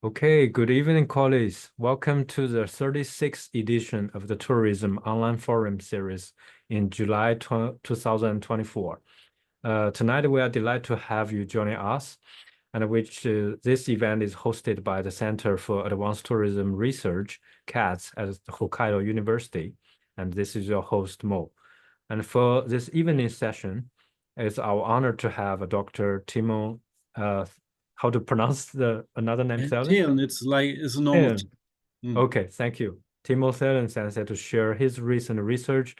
Okay, good evening, colleagues. Welcome to the 36th edition of the Tourism Online Forum series in July 2024. Tonight, we are delighted to have you joining us, and this event is hosted by the Center for Advanced Tourism Research, CATS, at Hokkaido University, and this is your host, Mo. And for this evening session, it's our honor to have Dr. Timo, how to pronounce another name, Thelen? Thelen, it's a normal. Okay, thank you. Timo Thelen Sensei to share his recent research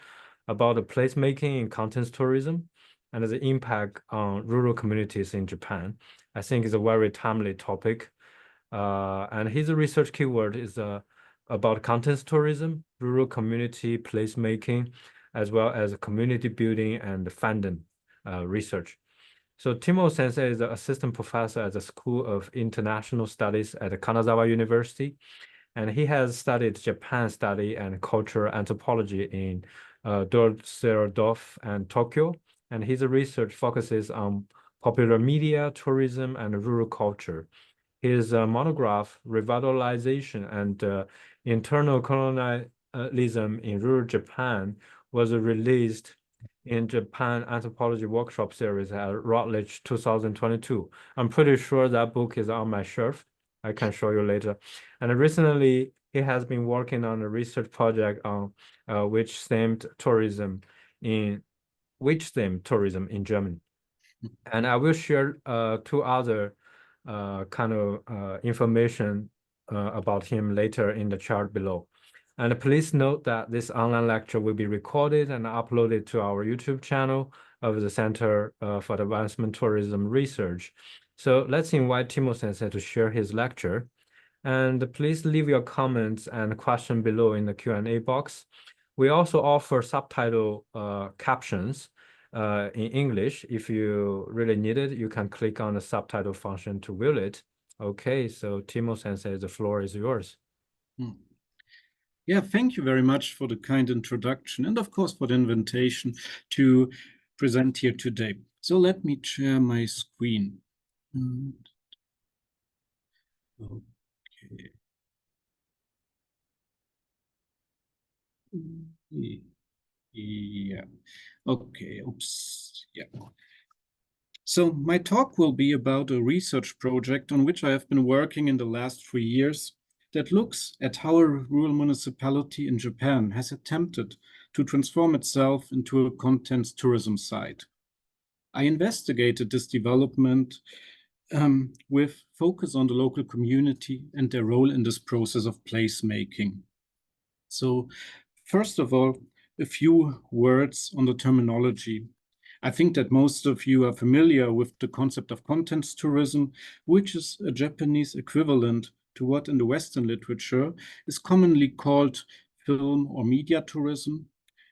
about the placemaking in contents tourism and the impact on rural communities in Japan. I think it's a very timely topic. And his research keyword is about contents tourism, rural community placemaking, as well as community building and fandom research. So Timo Sensei is an assistant professor at the School of International Studies at Kanazawa University, and he has studied Japan study and cultural anthropology in Düsseldorf and Tokyo, and his research focuses on popular media, tourism, and rural culture. His monograph, Revitalization and Internal Colonialism in Rural Japan, was released in Japan Anthropology Workshop Series at Routledge 2022. I'm pretty sure that book is on my shelf. I can show you later. And recently, he has been working on a research project on witch-themed tourism in Germany. And I will share two other kind of information about him later in the chart below. And please note that this online lecture will be recorded and uploaded to our YouTube channel of the Center for Advancement Tourism Research. So let's invite Timo Sensei to share his lecture. And please leave your comments and question below in the Q&A box. We also offer subtitle captions in English. If you really need it, you can click on the subtitle function to view it. Okay, so Timo Sensei, the floor is yours. Yeah, thank you very much for the kind introduction and of course for the invitation to present here today. So let me share my screen. Okay. Yeah. Okay. Oops. Yeah. So my talk will be about a research project on which I have been working in the last 3 years that looks at how a rural municipality in Japan has attempted to transform itself into a contents tourism site. I investigated this development with focus on the local community and their role in this process of placemaking. So first of all, a few words on the terminology. I think that most of you are familiar with the concept of contents tourism, which is a Japanese equivalent to what in the Western literature is commonly called film or media tourism.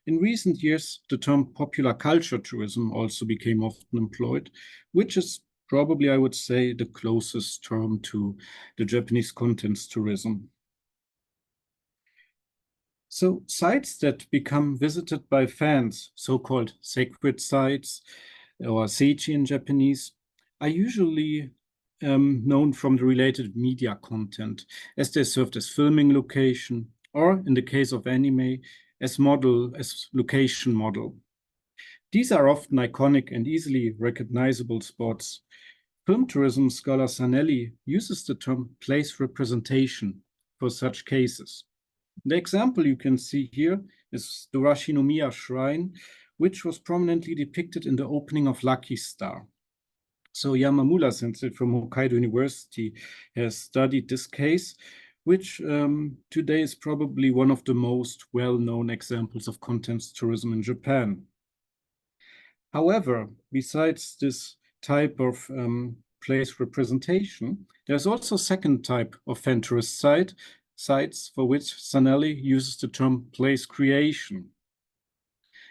In recent years, the term popular culture tourism also became often employed, which is probably, I would say, the closest term to the Japanese contents tourism. So sites that become visited by fans, so-called sacred sites, or seiji in Japanese, are usually known from the related media content, as they served as filming location, or in the case of anime, as location model. These are often iconic and easily recognizable spots. Film tourism scholar Sanelli uses the term place representation for such cases. The example you can see here is the Rashinomiya Shrine, which was prominently depicted in the opening of Lucky Star. So Yamamura Sensei from Hokkaido University has studied this case, which today is probably one of the most well-known examples of contents tourism in Japan. However, besides this type of place representation, there's also a second type of fan tourist sites for which Sanelli uses the term place creation.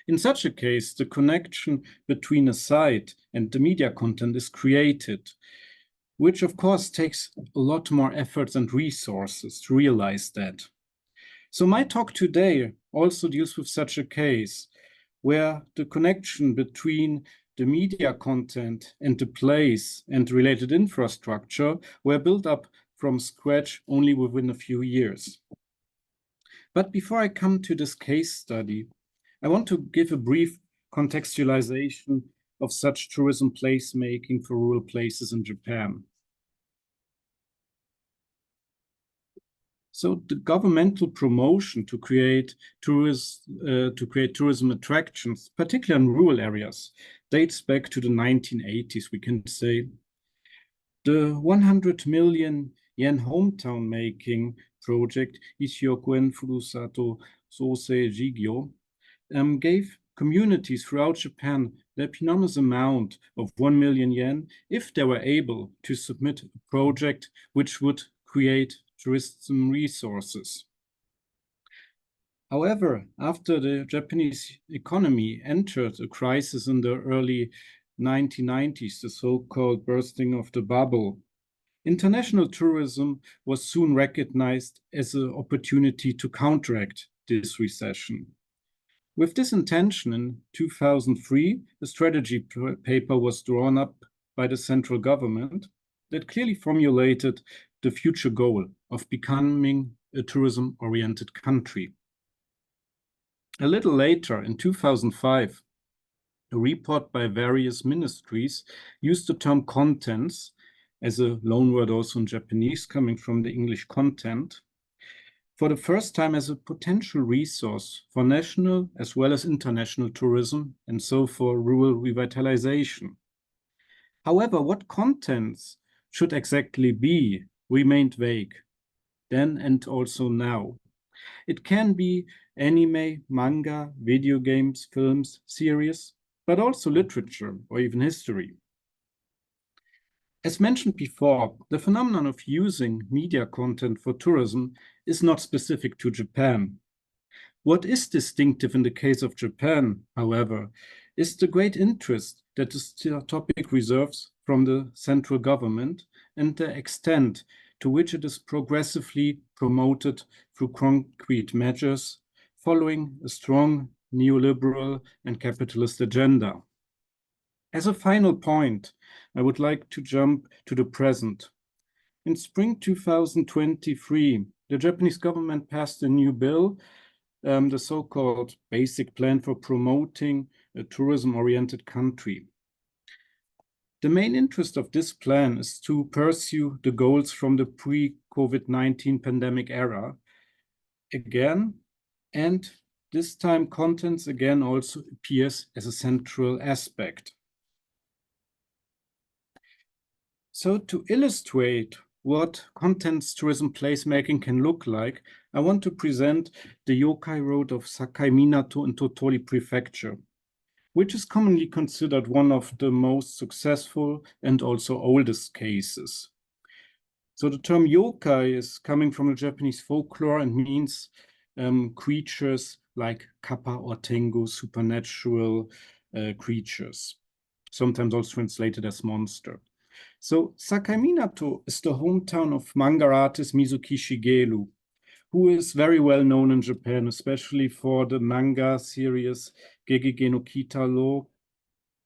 In such a case, the connection between a site and the media content is created, which of course takes a lot more efforts and resources to realize that. So my talk today also deals with such a case where the connection between the media content and the place and related infrastructure were built up from scratch only within a few years. But before I come to this case study, I want to give a brief contextualization of such tourism placemaking for rural places in Japan. So the governmental promotion to create tourism attractions, particularly in rural areas, dates back to the 1980s, we can say. The 100 million yen hometown making project, Ishyokuen Furusato Sosei Jigyo, gave communities throughout Japan the eponymous amount of 1 million yen if they were able to submit a project which would create tourism resources. However, after the Japanese economy entered a crisis in the early 1990s, the so-called bursting of the bubble, international tourism was soon recognized as an opportunity to counteract this recession. With this intention, in 2003, a strategy paper was drawn up by the central government that clearly formulated the future goal of becoming a tourism-oriented country. A little later, in 2005, a report by various ministries used the term contents as a loanword also in Japanese, coming from the English content, for the first time as a potential resource for national as well as international tourism, and so for rural revitalization. However, what contents should exactly be remained vague, then and also now. It can be anime, manga, video games, films, series, but also literature or even history. As mentioned before, the phenomenon of using media content for tourism is not specific to Japan. What is distinctive in the case of Japan, however, is the great interest that this topic reserves from the central government and the extent to which it is progressively promoted through concrete measures following a strong neoliberal and capitalist agenda. As a final point, I would like to jump to the present. In spring 2023, the Japanese government passed a new bill, the so-called Basic Plan for Promoting a Tourism-Oriented Country. The main interest of this plan is to pursue the goals from the pre-COVID-19 pandemic era again, and this time contents again also appears as a central aspect. So to illustrate what contents tourism placemaking can look like, I want to present the Yokai Road of Sakai Minato in Tottori Prefecture, which is commonly considered one of the most successful and also oldest cases. So the term yokai is coming from the Japanese folklore and means creatures like kappa or tengu, supernatural creatures, sometimes also translated as monster. So Sakai Minato is the hometown of manga artist Mizuki Shigeru, who is very well known in Japan, especially for the manga series Gegege no Kitaro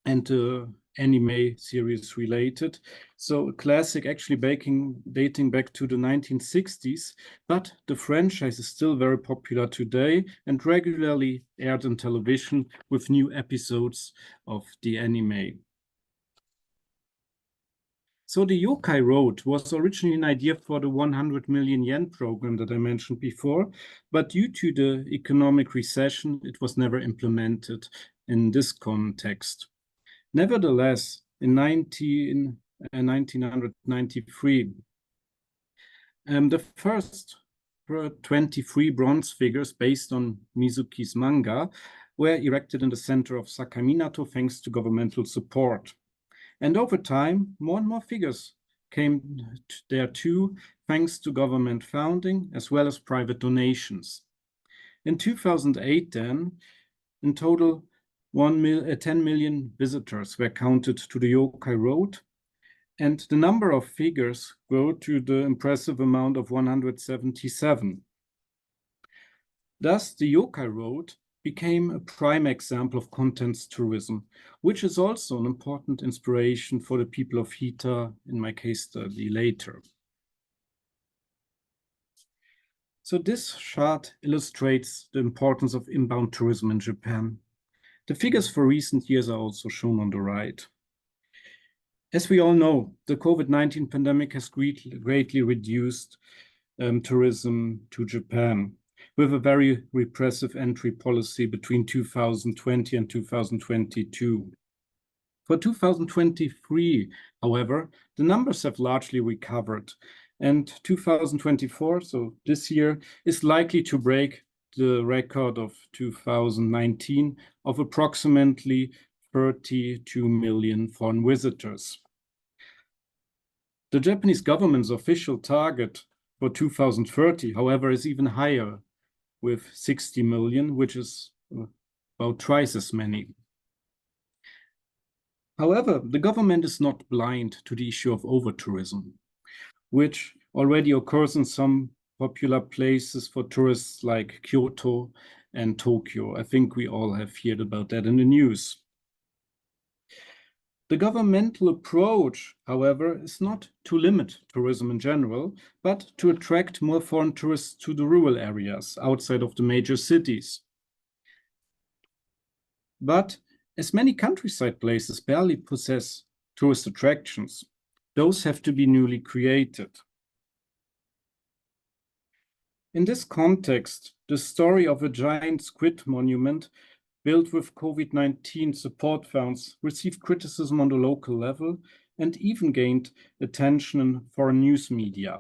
and the anime series related. So a classic actually dating back to the 1960s, but the franchise is still very popular today and regularly aired on television with new episodes of the anime. So the Yokai Road was originally an idea for the 100 million yen program that I mentioned before, but due to the economic recession, it was never implemented in this context. Nevertheless, in 1993, the first 23 bronze figures based on Mizuki's manga were erected in the center of Sakai Minato thanks to governmental support. And over time, more and more figures came there too, thanks to government funding as well as private donations. In 2008 then, in total, 10 million visitors were counted to the Yokai Road, and the number of figures grew to the impressive amount of 177. Thus, the Yokai Road became a prime example of contents tourism, which is also an important inspiration for the people of Hita in my case study later. So this chart illustrates the importance of inbound tourism in Japan. The figures for recent years are also shown on the right. As we all know, the COVID-19 pandemic has greatly reduced tourism to Japan, with a very repressive entry policy between 2020 and 2022. For 2023, however, the numbers have largely recovered, and 2024, so this year, is likely to break the record of 2019 of approximately 32 million foreign visitors. The Japanese government's official target for 2030, however, is even higher, with 60 million, which is about twice as many. However, the government is not blind to the issue of over-tourism, which already occurs in some popular places for tourists like Kyoto and Tokyo. I think we all have heard about that in the news. The governmental approach, however, is not to limit tourism in general, but to attract more foreign tourists to the rural areas outside of the major cities. But as many countryside places barely possess tourist attractions, those have to be newly created. In this context, the story of a giant squid monument built with COVID-19 support funds received criticism on the local level and even gained attention in foreign news media.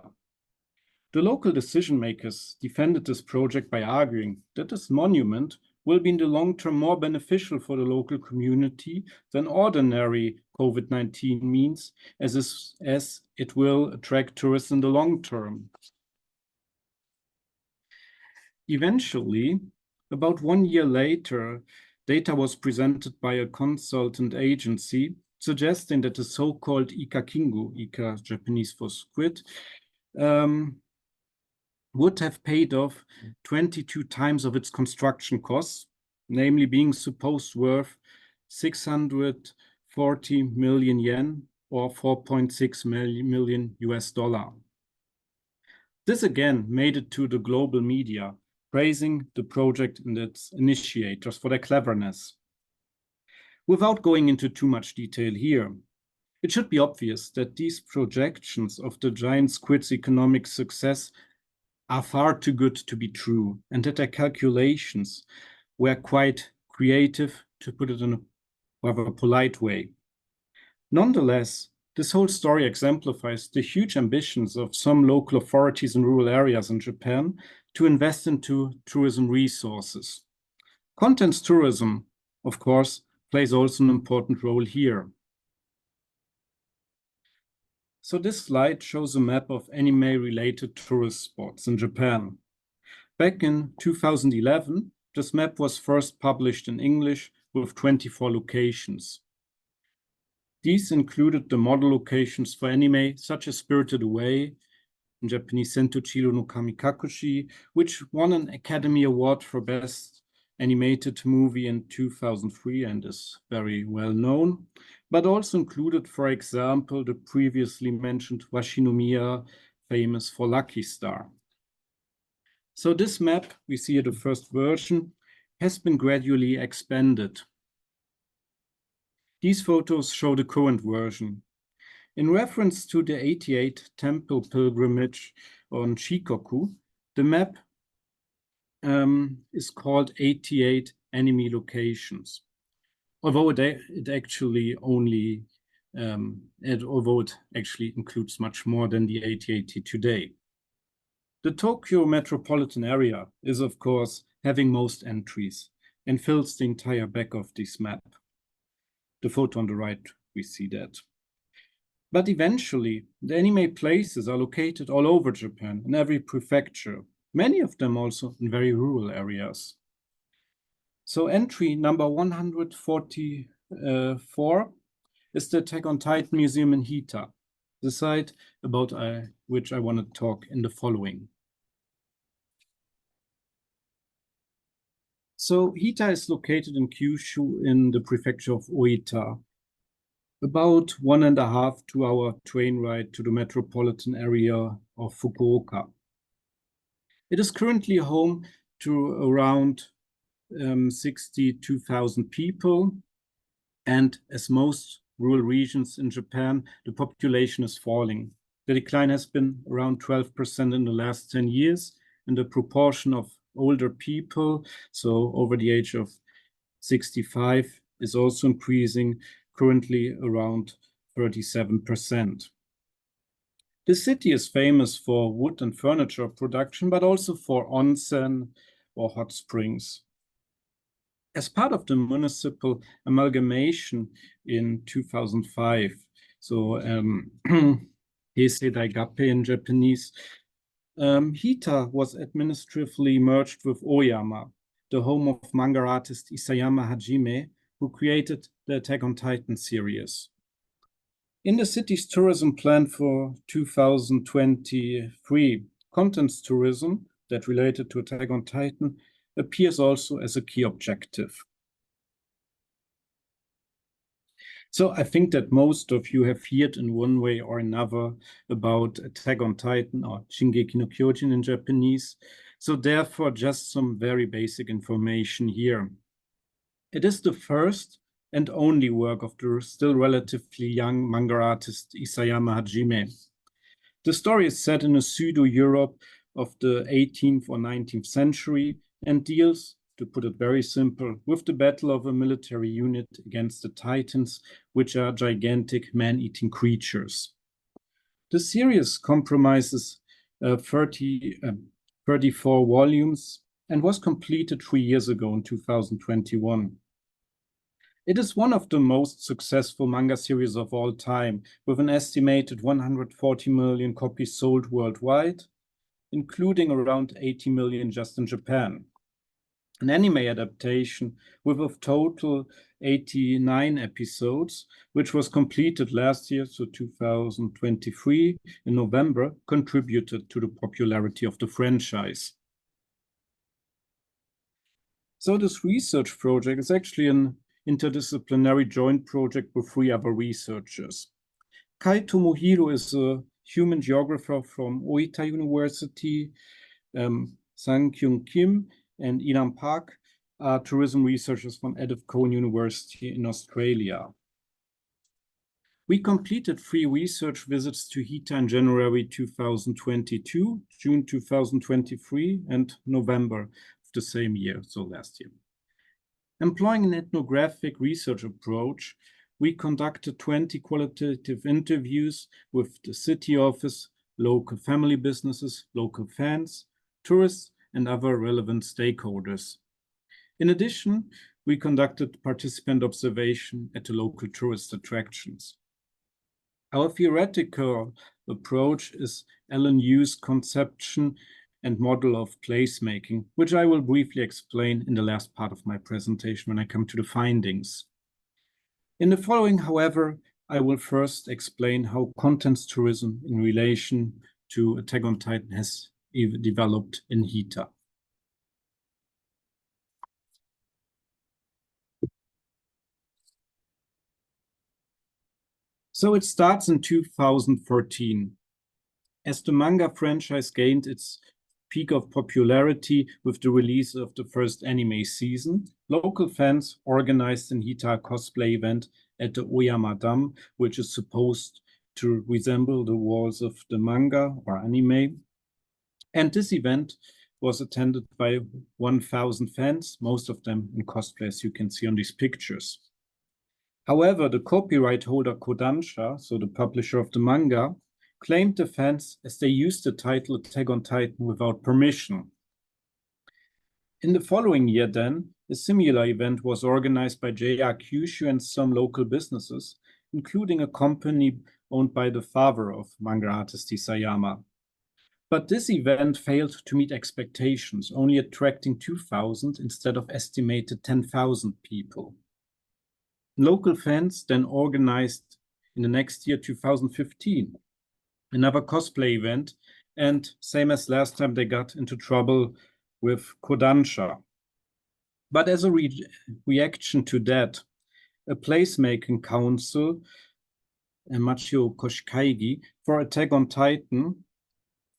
The local decision makers defended this project by arguing that this monument will be in the long term more beneficial for the local community than ordinary COVID-19 means, as it will attract tourists in the long term. Eventually, about 1 year later, data was presented by a consultant agency suggesting that the so-called Ika Kingu, Ika Japanese for squid, would have paid off 22 times of its construction costs, namely being supposed worth 640 million yen or 4.6 million US dollar. This again made it to the global media, praising the project and its initiators for their cleverness. Without going into too much detail here, it should be obvious that these projections of the giant squid's economic success are far too good to be true, and that their calculations were quite creative, to put it in a rather polite way. Nonetheless, this whole story exemplifies the huge ambitions of some local authorities in rural areas in Japan to invest into tourism resources. Contents tourism, of course, plays also an important role here. So this slide shows a map of anime-related tourist spots in Japan. Back in 2011, this map was first published in English with 24 locations. These included the model locations for anime such as Spirited Away, in Japanese Sento Chiro no Kamikakushi, which won an Academy Award for Best Animated Movie in 2003 and is very well known, but also included, for example, the previously mentioned Washinomiya, famous for Lucky Star. So this map, we see here the first version, has been gradually expanded. These photos show the current version. In reference to the 88 temple pilgrimage on Shikoku, the map is called 88 anime locations. Although it actually includes much more than the 88 today. The Tokyo metropolitan area is, of course, having most entries and fills the entire back of this map. The photo on the right, we see that. But eventually, the anime places are located all over Japan, in every prefecture, many of them also in very rural areas. So entry number 144 is the Attack on Titan Museum in Hita, the site about which I want to talk in the following. So Hita is located in Kyushu in the prefecture of Oita, about 1.5 to 2 hour train ride to the metropolitan area of Fukuoka. It is currently home to around 62,000 people, and as most rural regions in Japan, the population is falling. The decline has been around 12% in the last 10 years, and the proportion of older people, so over the age of 65, is also increasing, currently around 37%. The city is famous for wood and furniture production, but also for onsen or hot springs. As part of the municipal amalgamation in 2005, so Heisei Daigappe in Japanese, Hita was administratively merged with Oyama, the home of manga artist Isayama Hajime, who created the Attack on Titan series. In the city's tourism plan for 2023, contents tourism that related to Attack on Titan appears also as a key objective. So I think that most of you have heard in one way or another about Attack on Titan, or Shingeki no Kyojin in Japanese. So therefore, just some very basic information here. It is the first and only work of the still relatively young manga artist Isayama Hajime. The story is set in a pseudo-Europe of the 18th or 19th century and deals, to put it very simple, with the battle of a military unit against the Titans, which are gigantic man-eating creatures. The series comprises 34 volumes and was completed 3 years ago in 2021. It is one of the most successful manga series of all time, with an estimated 140 million copies sold worldwide, including around 80 million just in Japan. An anime adaptation with a total 89 episodes, which was completed last year, so 2023, in November, contributed to the popularity of the franchise. So this research project is actually an interdisciplinary joint project with 3 other researchers. Kai Tomohiro is a human geographer from Oita University. Sang-Kyung Kim and Ilan Park are tourism researchers from Edith Cowan University in Australia. We completed 3 research visits to Hita in January 2022, June 2023, and November of the same year, so last year. Employing an ethnographic research approach, we conducted 20 qualitative interviews with the city office, local family businesses, local fans, tourists, and other relevant stakeholders. In addition, we conducted participant observation at the local tourist attractions. Our theoretical approach is Alan Yu's conception and model of placemaking, which I will briefly explain in the last part of my presentation when I come to the findings. In the following, however, I will first explain how contents tourism in relation to Attack on Titan has developed in Hita. So it starts in 2014. As the manga franchise gained its peak of popularity with the release of the first anime season, local fans organized an Hita cosplay event at the Oyama Dam, which is supposed to resemble the walls of the manga or anime. And this event was attended by 1,000 fans, most of them in cosplay, as you can see on these pictures. However, the copyright holder Kodansha, so the publisher of the manga, claimed the fans as they used the title Attack on Titan without permission. In the following year then, a similar event was organized by JR Kyushu and some local businesses, including a company owned by the father of manga artist Isayama. But this event failed to meet expectations, only attracting 2,000 instead of estimated 10,000 people. Local fans then organized in the next year, 2015, another cosplay event, and same as last time, they got into trouble with Kodansha. But as a reaction to that, a placemaking council, Machio Koshikaigi, for Attack on Titan,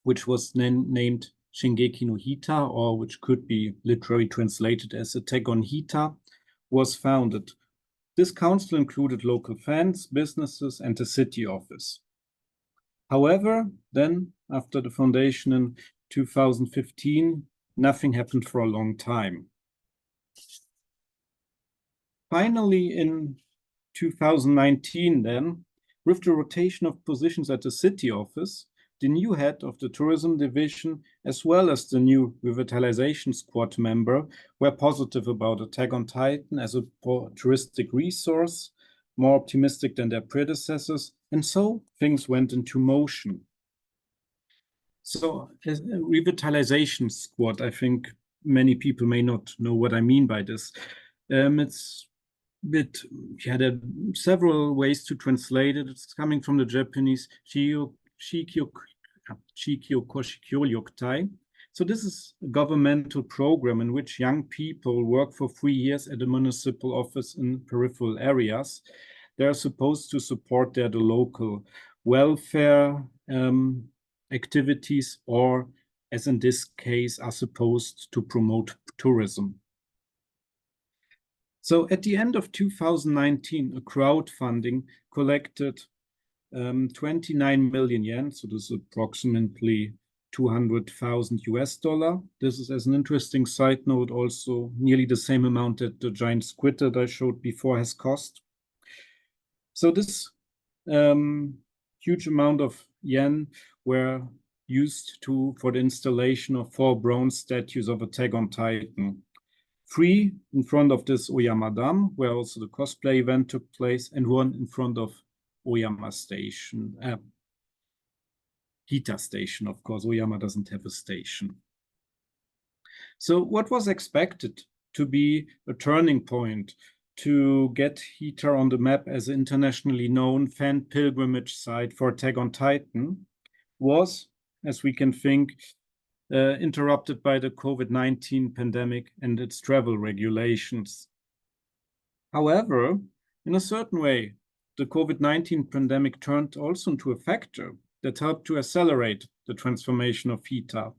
which was then named Shingeki no Hita, or which could be literally translated as Attack on Hita, was founded. This council included local fans, businesses, and the city office. However, then, after the foundation in 2015, nothing happened for a long time. Finally, in 2019 then, with the rotation of positions at the city office, the new head of the tourism division, as well as the new revitalization squad member, were positive about Attack on Titan as a touristic resource, more optimistic than their predecessors, and so things went into motion. So, as a revitalization squad, I think many people may not know what I mean by this. There are several ways to translate it. It's coming from the Japanese Shikyo Koshikyo. So this is a governmental program in which young people work for 3 years at a municipal office in peripheral areas. They're supposed to support the local welfare activities, or, as in this case, are supposed to promote tourism. So at the end of 2019, a crowdfunding collected 29 million yen, so this is approximately 200,000 US dollar. This is, as an interesting side note, also nearly the same amount that the giant squid that I showed before has cost. So this huge amount of yen were used for the installation of 4 bronze statues of Attack on Titan. 3 in front of this Oyama Dam, where also the cosplay event took place, and 1 in front of Oyama Station, Hita Station, of course. Oyama doesn't have a station. So what was expected to be a turning point to get Hita on the map as an internationally known fan pilgrimage site for Attack on Titan was, as we can think, interrupted by the COVID-19 pandemic and its travel regulations. However, in a certain way, the COVID-19 pandemic turned also into a factor that helped to accelerate the transformation of Hita.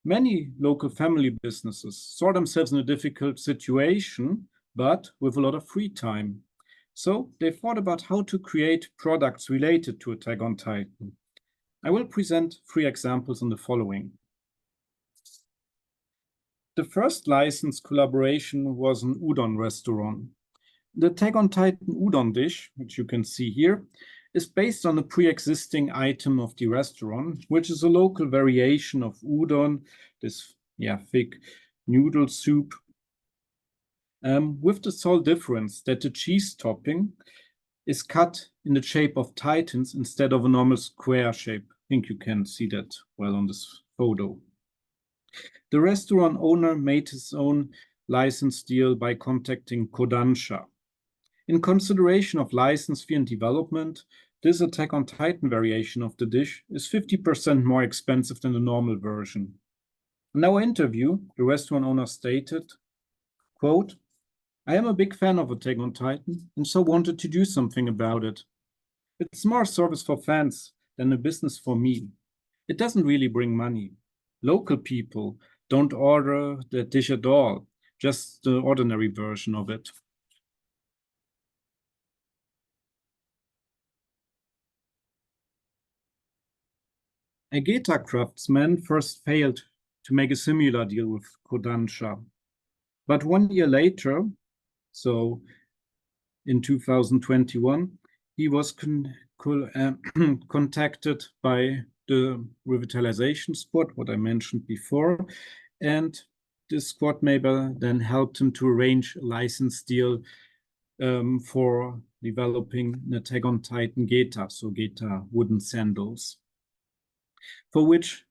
Many local family businesses saw themselves in a difficult situation, but with a lot of free time. So they thought about how to create products related to Attack on Titan. I will present 3 examples in the following. The first licensed collaboration was an udon restaurant. The Attack on Titan udon dish, which you can see here, is based on a pre-existing item of the restaurant, which is a local variation of udon, this thick noodle soup, with the sole difference that the cheese topping is cut in the shape of titans instead of a normal square shape. I think you can see that well on this photo. The restaurant owner made his own license deal by contacting Kodansha. In consideration of license fee and development, this Attack on Titan variation of the dish is 50% more expensive than the normal version. In our interview, the restaurant owner stated, quote, "I am a big fan of Attack on Titan and so wanted to do something about it. It's more a service for fans than a business for me. It doesn't really bring money. Local people don't order the dish at all, just the ordinary version of it." A Geta craftsman first failed to make a similar deal with Kodansha. But 1 year later, so in 2021, he was contacted by the revitalization squad, what I mentioned before, and this squad member then helped him to arrange a license deal for developing an Attack on Titan Geta, so Geta wooden sandals, for which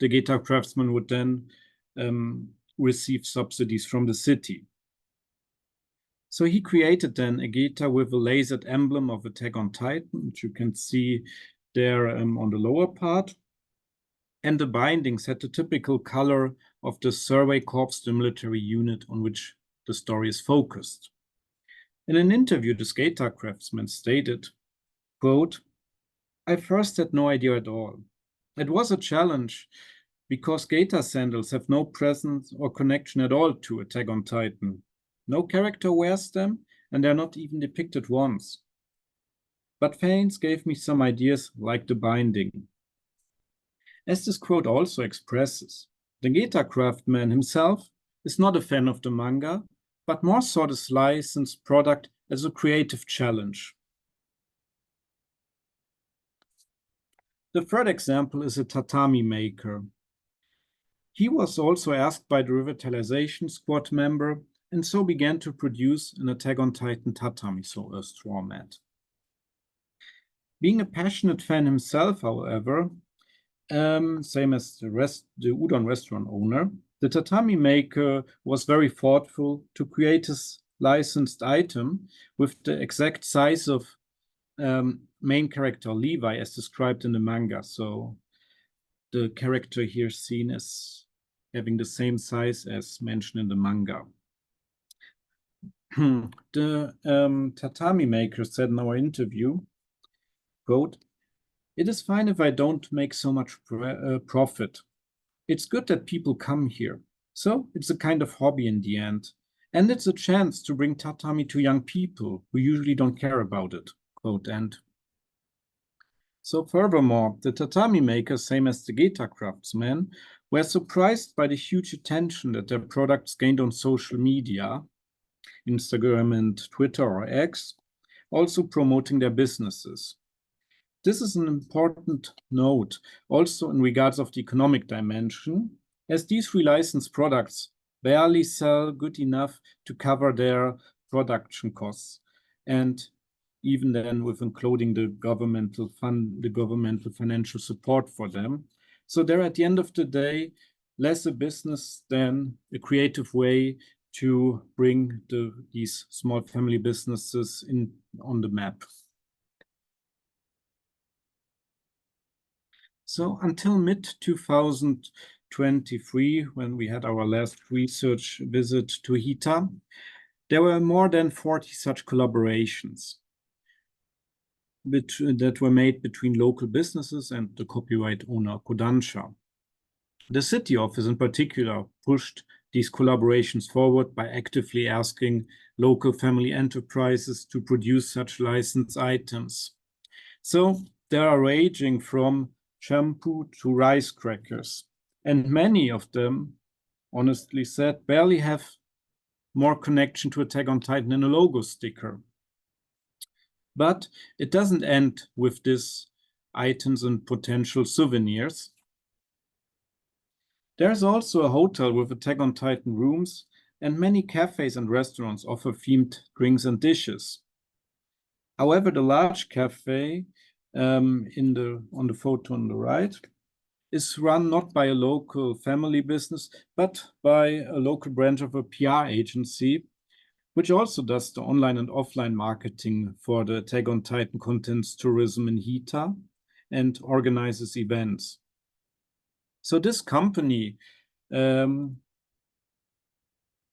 the Geta craftsman would then receive subsidies from the city. So he created then a Geta with a lasered emblem of Attack on Titan, which you can see there on the lower part. And the bindings had the typical color of the Survey Corps, the military unit on which the story is focused. In an interview, the Geta craftsman stated, quote, "I first had no idea at all. It was a challenge because gaiter sandals have no presence or connection at all to Attack on Titan. No character wears them, and they're not even depicted once. But fans gave me some ideas, like the binding. As this quote also expresses, the gaiter craftsman himself is not a fan of the manga, but more saw this licensed product as a creative challenge. The third example is a tatami maker. He was also asked by the revitalization squad member and so began to produce an Attack on Titan tatami, so a straw mat. Being a passionate fan himself, however, same as the udon restaurant owner, the tatami maker was very thoughtful to create his licensed item with the exact size of main character Levi as described in the manga. So the character here seen as having the same size as mentioned in the manga. The tatami maker said in our interview, quote, "It is fine if I don't make so much profit. It's good that people come here. So it's a kind of hobby in the end. And it's a chance to bring tatami to young people who usually don't care about it," quote end. So furthermore, the tatami makers, same as the gaiter craftsmen, were surprised by the huge attention that their products gained on social media, Instagram and Twitter or X, also promoting their businesses. This is an important note also in regards of the economic dimension, as these relicensed products barely sell good enough to cover their production costs, and even then with including the governmental financial support for them. So they're at the end of the day less a business than a creative way to bring these small family businesses on the map. So until mid-2023, when we had our last research visit to Hita, there were more than 40 such collaborations that were made between local businesses and the copyright owner Kodansha. The city office in particular pushed these collaborations forward by actively asking local family enterprises to produce such licensed items. So they are ranging from shampoo to rice crackers, and many of them, honestly said, barely have more connection to Attack on Titan than a logo sticker. But it doesn't end with these items and potential souvenirs. There's also a hotel with Attack on Titan rooms, and many cafes and restaurants offer themed drinks and dishes. However, the large cafe on the photo on the right is run not by a local family business, but by a local branch of a PR agency, which also does the online and offline marketing for the Attack on Titan contents tourism in Hita and organizes events. So this company,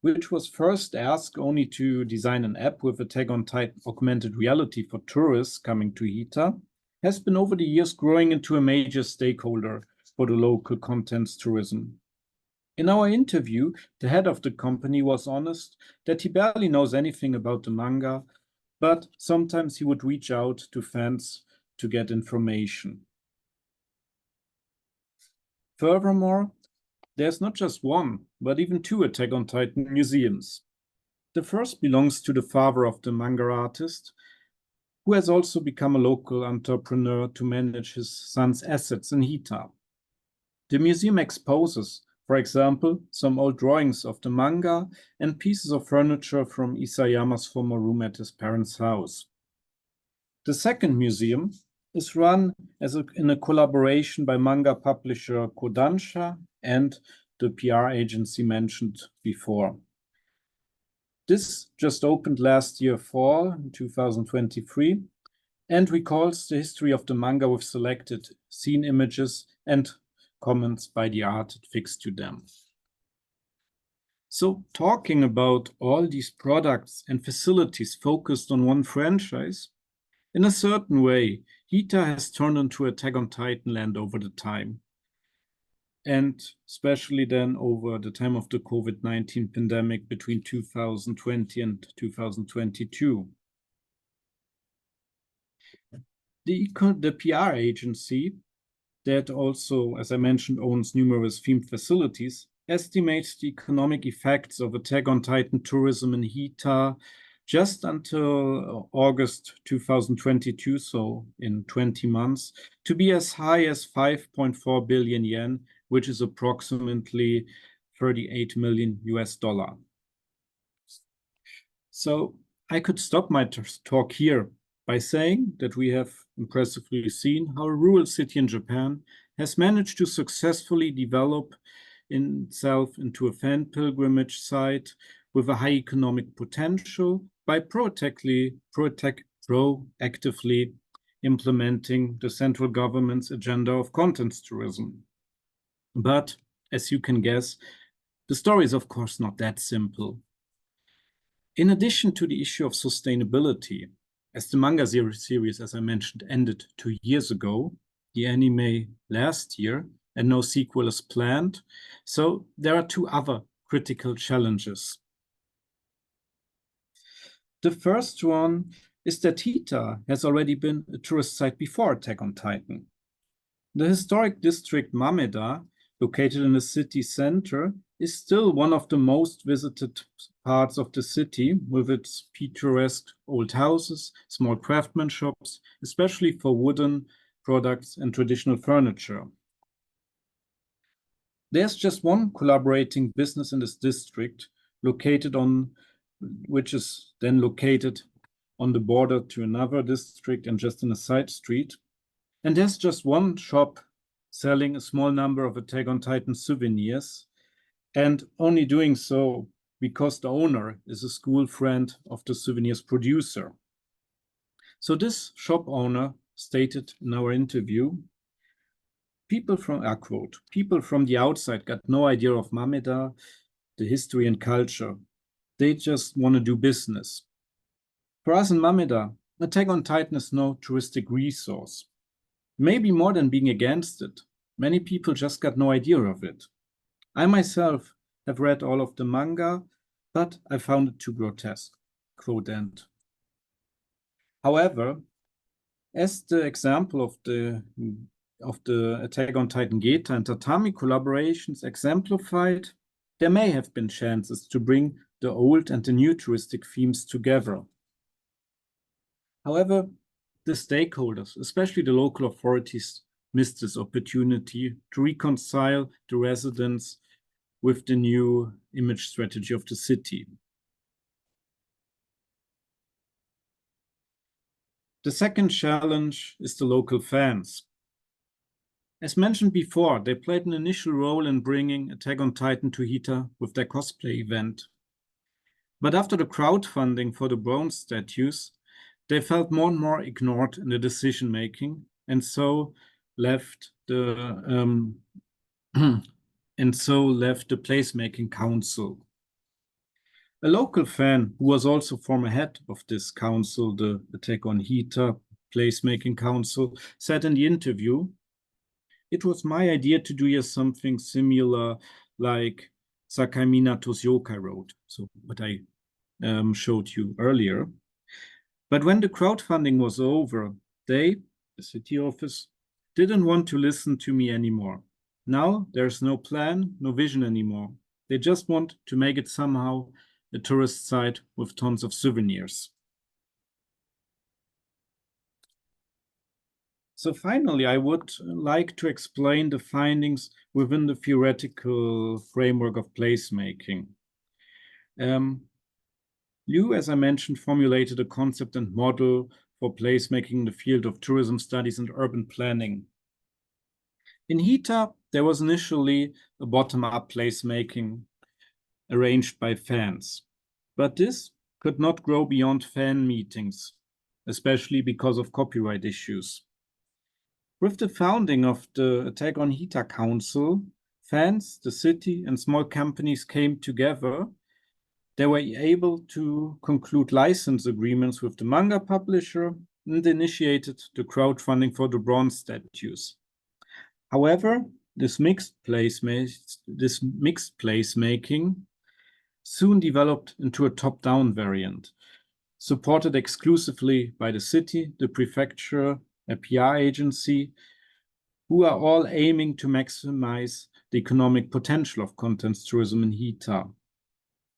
which was first asked only to design an app with Attack on Titan augmented reality for tourists coming to Hita, has been over the years growing into a major stakeholder for the local contents tourism. In our interview, the head of the company was honest that he barely knows anything about the manga, but sometimes he would reach out to fans to get information. Furthermore, there's not just one, but even two Attack on Titan museums. The first belongs to the father of the manga artist, who has also become a local entrepreneur to manage his son's assets in Hita. The museum exposes, for example, some old drawings of the manga and pieces of furniture from Isayama's former room at his parents' house. The second museum is run in a collaboration by manga publisher Kodansha and the PR agency mentioned before. This just opened last year fall, in 2023, and recalls the history of the manga with selected scene images and comments by the art fixed to them. So talking about all these products and facilities focused on one franchise, in a certain way, Hita has turned into Attack on Titan land over the time. and especially then over the time of the COVID-19 pandemic between 2020 and 2022. The PR agency that also, as I mentioned, owns numerous themed facilities, estimates the economic effects of Attack on Titan tourism in Hita just until August 2022, so in 20 months, to be as high as 5.4 billion yen, which is approximately 38 million US dollar. So I could stop my talk here by saying that we have impressively seen how a rural city in Japan has managed to successfully develop itself into a fan pilgrimage site with a high economic potential by proactively implementing the central government's agenda of content tourism. But as you can guess, the story is of course not that simple. In addition to the issue of sustainability, as the manga series, as I mentioned, ended 2 years ago, the anime last year, and no sequel is planned, so there are 2 other critical challenges. The first one is that Hita has already been a tourist site before Attack on Titan. The historic district Mameda, located in the city center, is still one of the most visited parts of the city, with its picturesque old houses, small craftsman shops, especially for wooden products and traditional furniture. There's just one collaborating business in this district, which is then located on the border to another district and just in a side street. And there's just one shop selling a small number of Attack on Titan souvenirs, and only doing so because the owner is a school friend of the souvenirs producer. So this shop owner stated in our interview, people from the outside got no idea of Mameda, the history and culture. They just want to do business. For us in Mameda, Attack on Titan is no touristic resource. Maybe more than being against it, many people just got no idea of it. I myself have read all of the manga, but I found it too grotesque, quote end. However, as the example of the Attack on Titan Geta and Tatami collaborations exemplified, there may have been chances to bring the old and the new touristic themes together. However, the stakeholders, especially the local authorities, missed this opportunity to reconcile the residents with the new image strategy of the city. The second challenge is the local fans. As mentioned before, they played an initial role in bringing Attack on Titan to Hita with their cosplay event. But after the crowdfunding for the bronze statues, they felt more and more ignored in the decision-making, and so left the placemaking council. A local fan, who was also former head of this council, the Attack on Hita placemaking council, said in the interview, "It was my idea to do here something similar like Sakai Minato's Yokai Road," so what I showed you earlier. But when the crowdfunding was over, they, the city office, didn't want to listen to me anymore. Now there's no plan, no vision anymore. They just want to make it somehow a tourist site with tons of souvenirs. So finally, I would like to explain the findings within the theoretical framework of placemaking. Liu, as I mentioned, formulated a concept and model for placemaking in the field of tourism studies and urban planning. In Hita, there was initially a bottom-up placemaking arranged by fans, but this could not grow beyond fan meetings, especially because of copyright issues. With the founding of the Attack on Hita Council, fans, the city, and small companies came together. They were able to conclude license agreements with the manga publisher and initiated the crowdfunding for the bronze statues. However, This mixed placemaking soon developed into a top-down variant, supported exclusively by the city, the prefecture, a PR agency, who are all aiming to maximize the economic potential of contents tourism in Hita,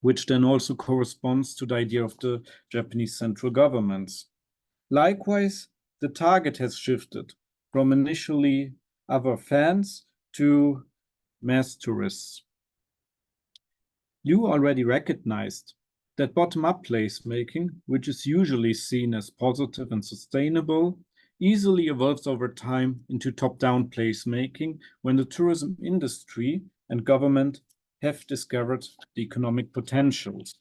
which then also corresponds to the idea of the Japanese central governments. Likewise, the target has shifted from initially other fans to mass tourists. You already recognized that bottom-up placemaking, which is usually seen as positive and sustainable, easily evolves over time into top-down placemaking when the tourism industry and government have discovered the economic potentials.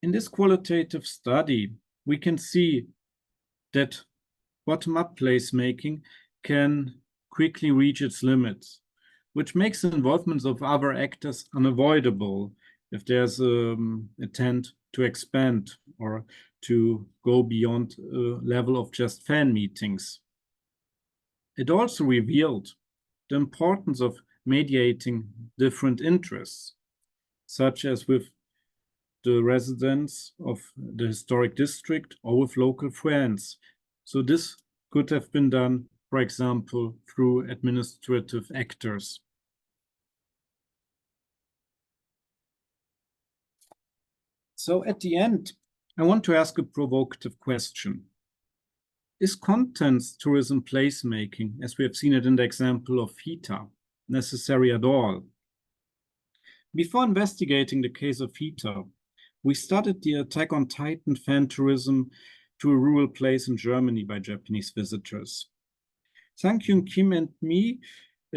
In this qualitative study, we can see that bottom-up placemaking can quickly reach its limits, which makes the involvement of other actors unavoidable if there's an intent to expand or to go beyond a level of just fan meetings. It also revealed the importance of mediating different interests, such as with the residents of the historic district or with local friends. So this could have been done, for example, through administrative actors. So at the end, I want to ask a provocative question. Is contents tourism placemaking, as we have seen it in the example of Hita, necessary at all? Before investigating the case of Hita, we studied the Attack on Titan fan tourism to a rural place in Germany by Japanese visitors. Sang-Kyun Kim and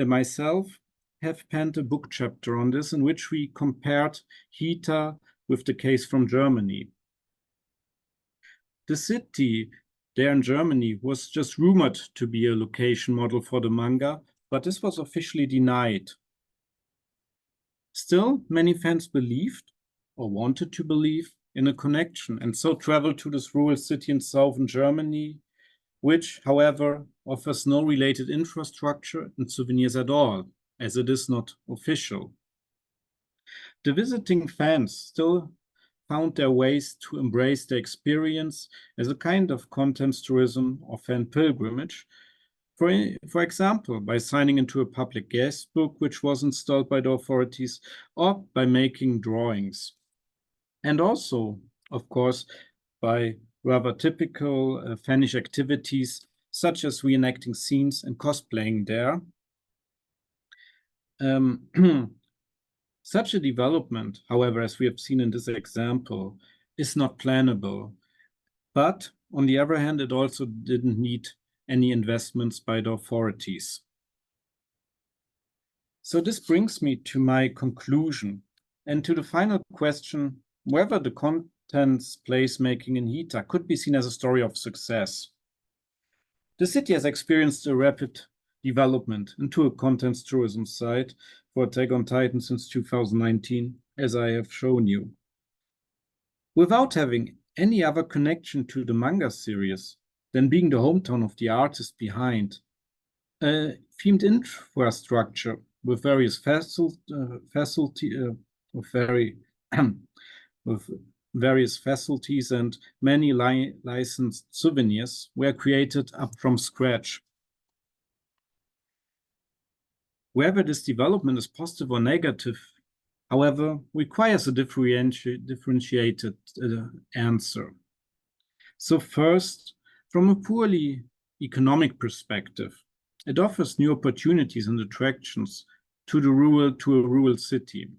myself, have penned a book chapter on this in which we compared Hita with the case from Germany. The city there in Germany was just rumored to be a location model for the manga, but this was officially denied. Still, many fans believed, or wanted to believe, in a connection, and so traveled to this rural city in southern Germany, which, however, offers no related infrastructure and souvenirs at all, as it is not official. The visiting fans still found their ways to embrace the experience as a kind of contents tourism or fan pilgrimage, for example, by signing into a public guest book which was installed by the authorities, or by making drawings. And also, of course, by rather typical fanish activities, such as reenacting scenes and cosplaying there. Such a development, however, as we have seen in this example, is not plannable. But on the other hand, it also didn't need any investments by the authorities. So this brings me to my conclusion and to the final question, whether the contents placemaking in Hita could be seen as a story of success. The city has experienced a rapid development into a contents tourism site for Attack on Titan since 2019, as I have shown you. Without having any other connection to the manga series than being the hometown of the artist behind, a themed infrastructure with various facilities and many licensed souvenirs were created up from scratch. Whether this development is positive or negative, however, requires a differentiated answer. So first, from a purely economic perspective, it offers new opportunities and attractions to a rural city.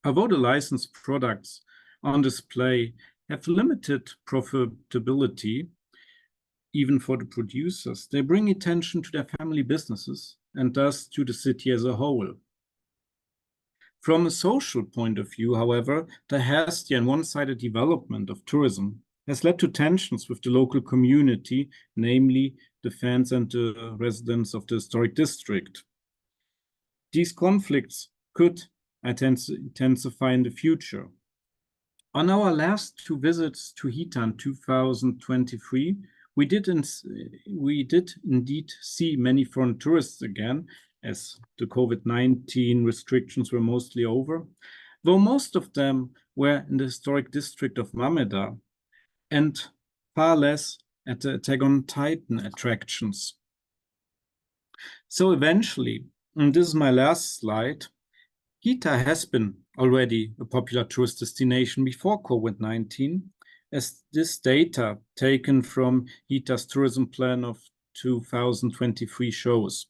Although the licensed products on display have limited profitability, even for the producers, they bring attention to their family businesses and thus to the city as a whole. From a social point of view, however, the hasty and one-sided development of tourism has led to tensions with the local community, namely the fans and the residents of the historic district. These conflicts could intensify in the future. On our last two visits to Hita in 2023, we did indeed see many foreign tourists again, as the COVID-19 restrictions were mostly over, though most of them were in the historic district of Mameda and far less at the Attack on Titan attractions. So eventually, and this is my last slide, Hita has been already a popular tourist destination before COVID-19, as this data taken from Hita's tourism plan of 2023 shows.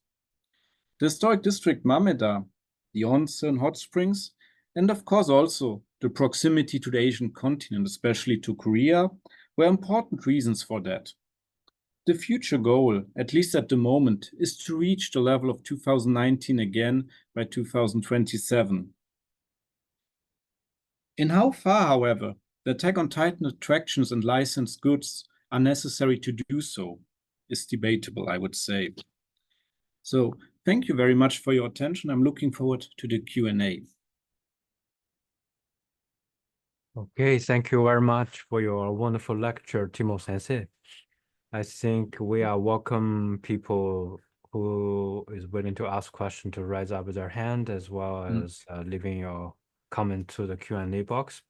The historic district Mameda, the onsen hot springs, and of course also the proximity to the Asian continent, especially to Korea, were important reasons for that. The future goal, at least at the moment, is to reach the level of 2019 again by 2027. In how far, however, the Attack on Titan attractions and licensed goods are necessary to do so is debatable, I would say. So thank you very much for your attention. I'm looking forward to the Q&A. Okay, thank you very much for your wonderful lecture, Timo Sensei. I think we are welcome people who is willing to ask questions to raise up their hand, as well as leaving your comment to the Q&A box.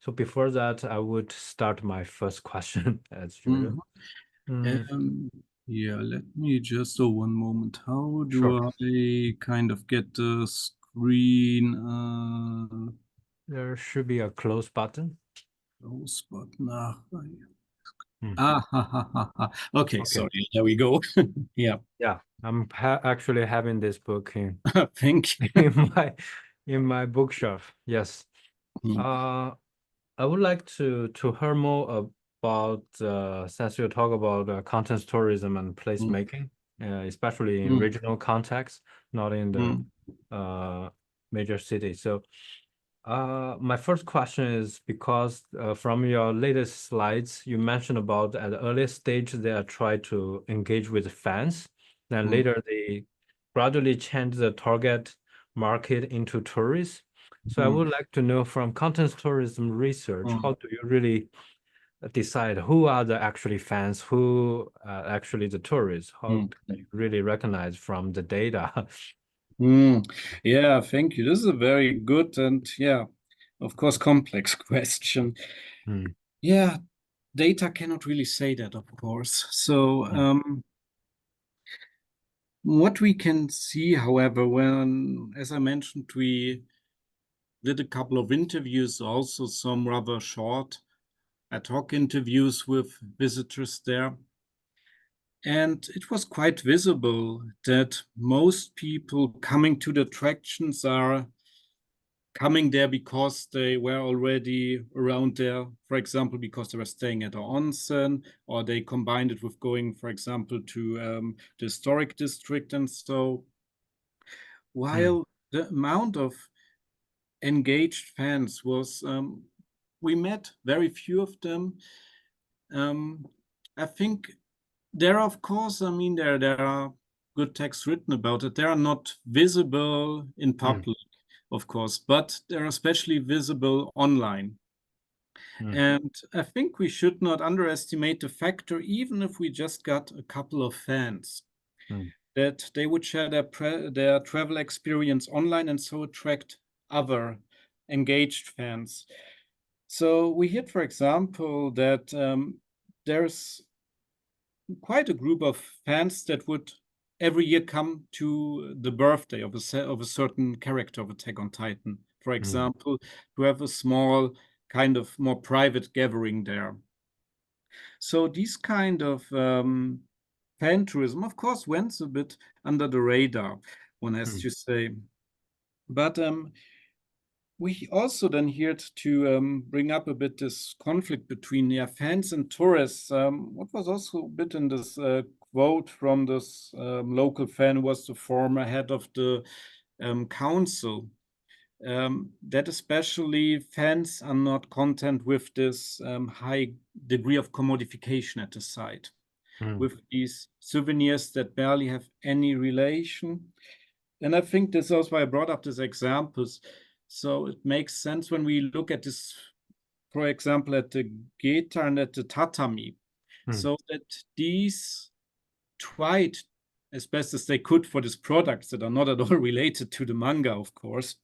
So before that, I would start my first question as usual. Yeah, let me just, one moment. How do Sure. I kind of get the screen? There should be a close button. Close button. Okay. Okay, sorry. There we go. Yeah. Yeah, I'm actually having this book in Thank you. in my bookshelf. Yes. I would like to hear more about since you talk about content tourism and placemaking, especially in regional context, not in the major cities. So my first question is because from your latest slides, you mentioned about at the earliest stage they are trying to engage with fans. Then later they gradually change the target market into tourists. So I would like to know from content tourism research, how do you really decide who are the actually fans, who actually the tourists? How do you really recognize from the data? Yeah, thank you. This is a very good and, yeah, of course, complex question. Yeah, data cannot really say that, of course. So what we can see, however, when, as I mentioned, we did a couple of interviews, also some rather short ad hoc interviews with visitors there. And it was quite visible that most people coming to the attractions are coming there because they were already around there, for example, because they were staying at an onsen, or they combined it with going, for example, to the historic district. And so while the amount of engaged fans was, we met very few of them. I think there are, of course, I mean, there are good texts written about it. They are not visible in public, of course, but they're especially visible online. And I think we should not underestimate the factor, even if we just got a couple of fans, that they would share their travel experience online and so attract other engaged fans. So we heard, for example, that there's quite a group of fans that would every year come to the birthday of a certain character of Attack on Titan, for example, to have a small kind of more private gathering there. So these kind of fan tourism, of course, went a bit under the radar, one has to say. But we also then heard to bring up a bit this conflict between fans and tourists. What was also a bit in this quote from this local fan, who was the former head of the council, that especially fans are not content with this high degree of commodification at the site, with these souvenirs that barely have any relation. And I think this is also why I brought up these examples. So it makes sense when we look at this, for example, at the Geta and at the tatami. so that these tried as best as they could for these products that are not at all related to the manga, of course,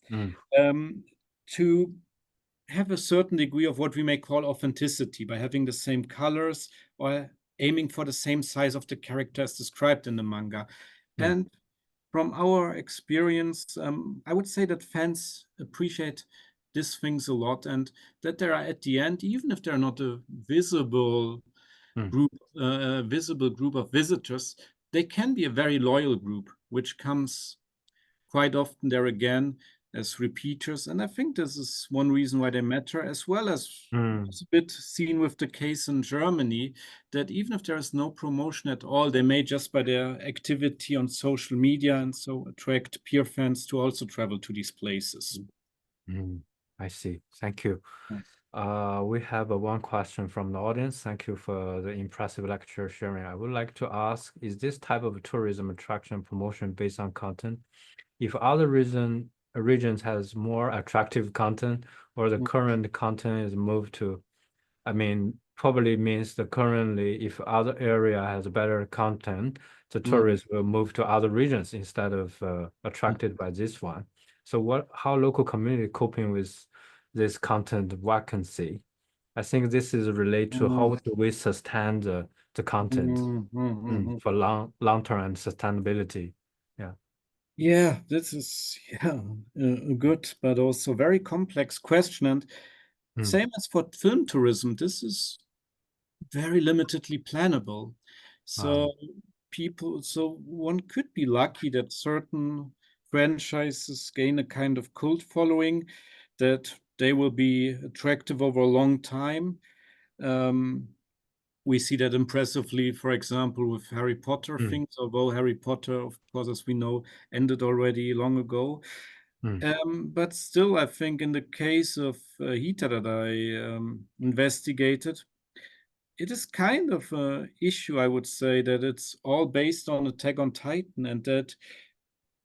to have a certain degree of what we may call authenticity by having the same colors or aiming for the same size of the character as described in the manga. And from our experience, I would say that fans appreciate these things a lot, and that there are at the end, even if they're not a visible group of visitors, they can be a very loyal group, which comes quite often there again as repeaters. And I think this is one reason why they matter, as well as it's a bit seen with the case in Germany, that even if there is no promotion at all, they may just by their activity on social media and so attract peer fans to also travel to these places. I see. Thank you. We have one question from the audience. Thank you for the impressive lecture sharing. I would like to ask, is this type of tourism attraction promotion based on content? If other regions has more attractive content, or the current content is moved to, I mean, probably means the currently, if other area has better content, the tourists will move to other regions instead of attracted by this one. So how local community coping with this content vacancy? I think this is related to how do we sustain the content for long term and sustainability. Yeah, this is a good but also very complex question. And same as for film tourism, this is very limitedly plannable. So one could be lucky that certain franchises gain a kind of cult following, that they will be attractive over a long time. We see that impressively, for example, with Harry Potter things, although Harry Potter, of course, as we know, ended already long ago. But still, I think in the case of Hita that I investigated, it is kind of an issue, I would say, that it's all based on Attack on Titan, and that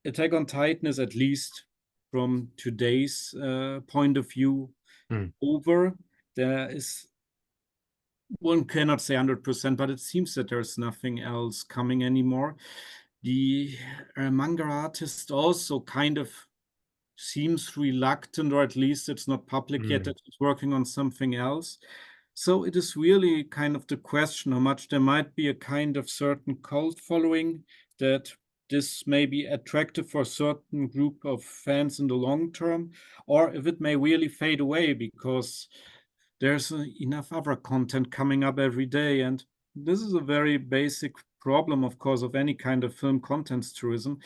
Attack on Titan is, at least from today's point of view, over. There is, one cannot say 100%, but it seems that there's nothing else coming anymore. The manga artist also kind of seems reluctant, or at least it's not public yet, that he's working on something else. So it is really kind of the question how much there might be a kind of certain cult following, that this may be attractive for a certain group of fans in the long term, or if it may really fade away because there's enough other content coming up every day. And this is a very basic problem, of course, of any kind of film contents tourism.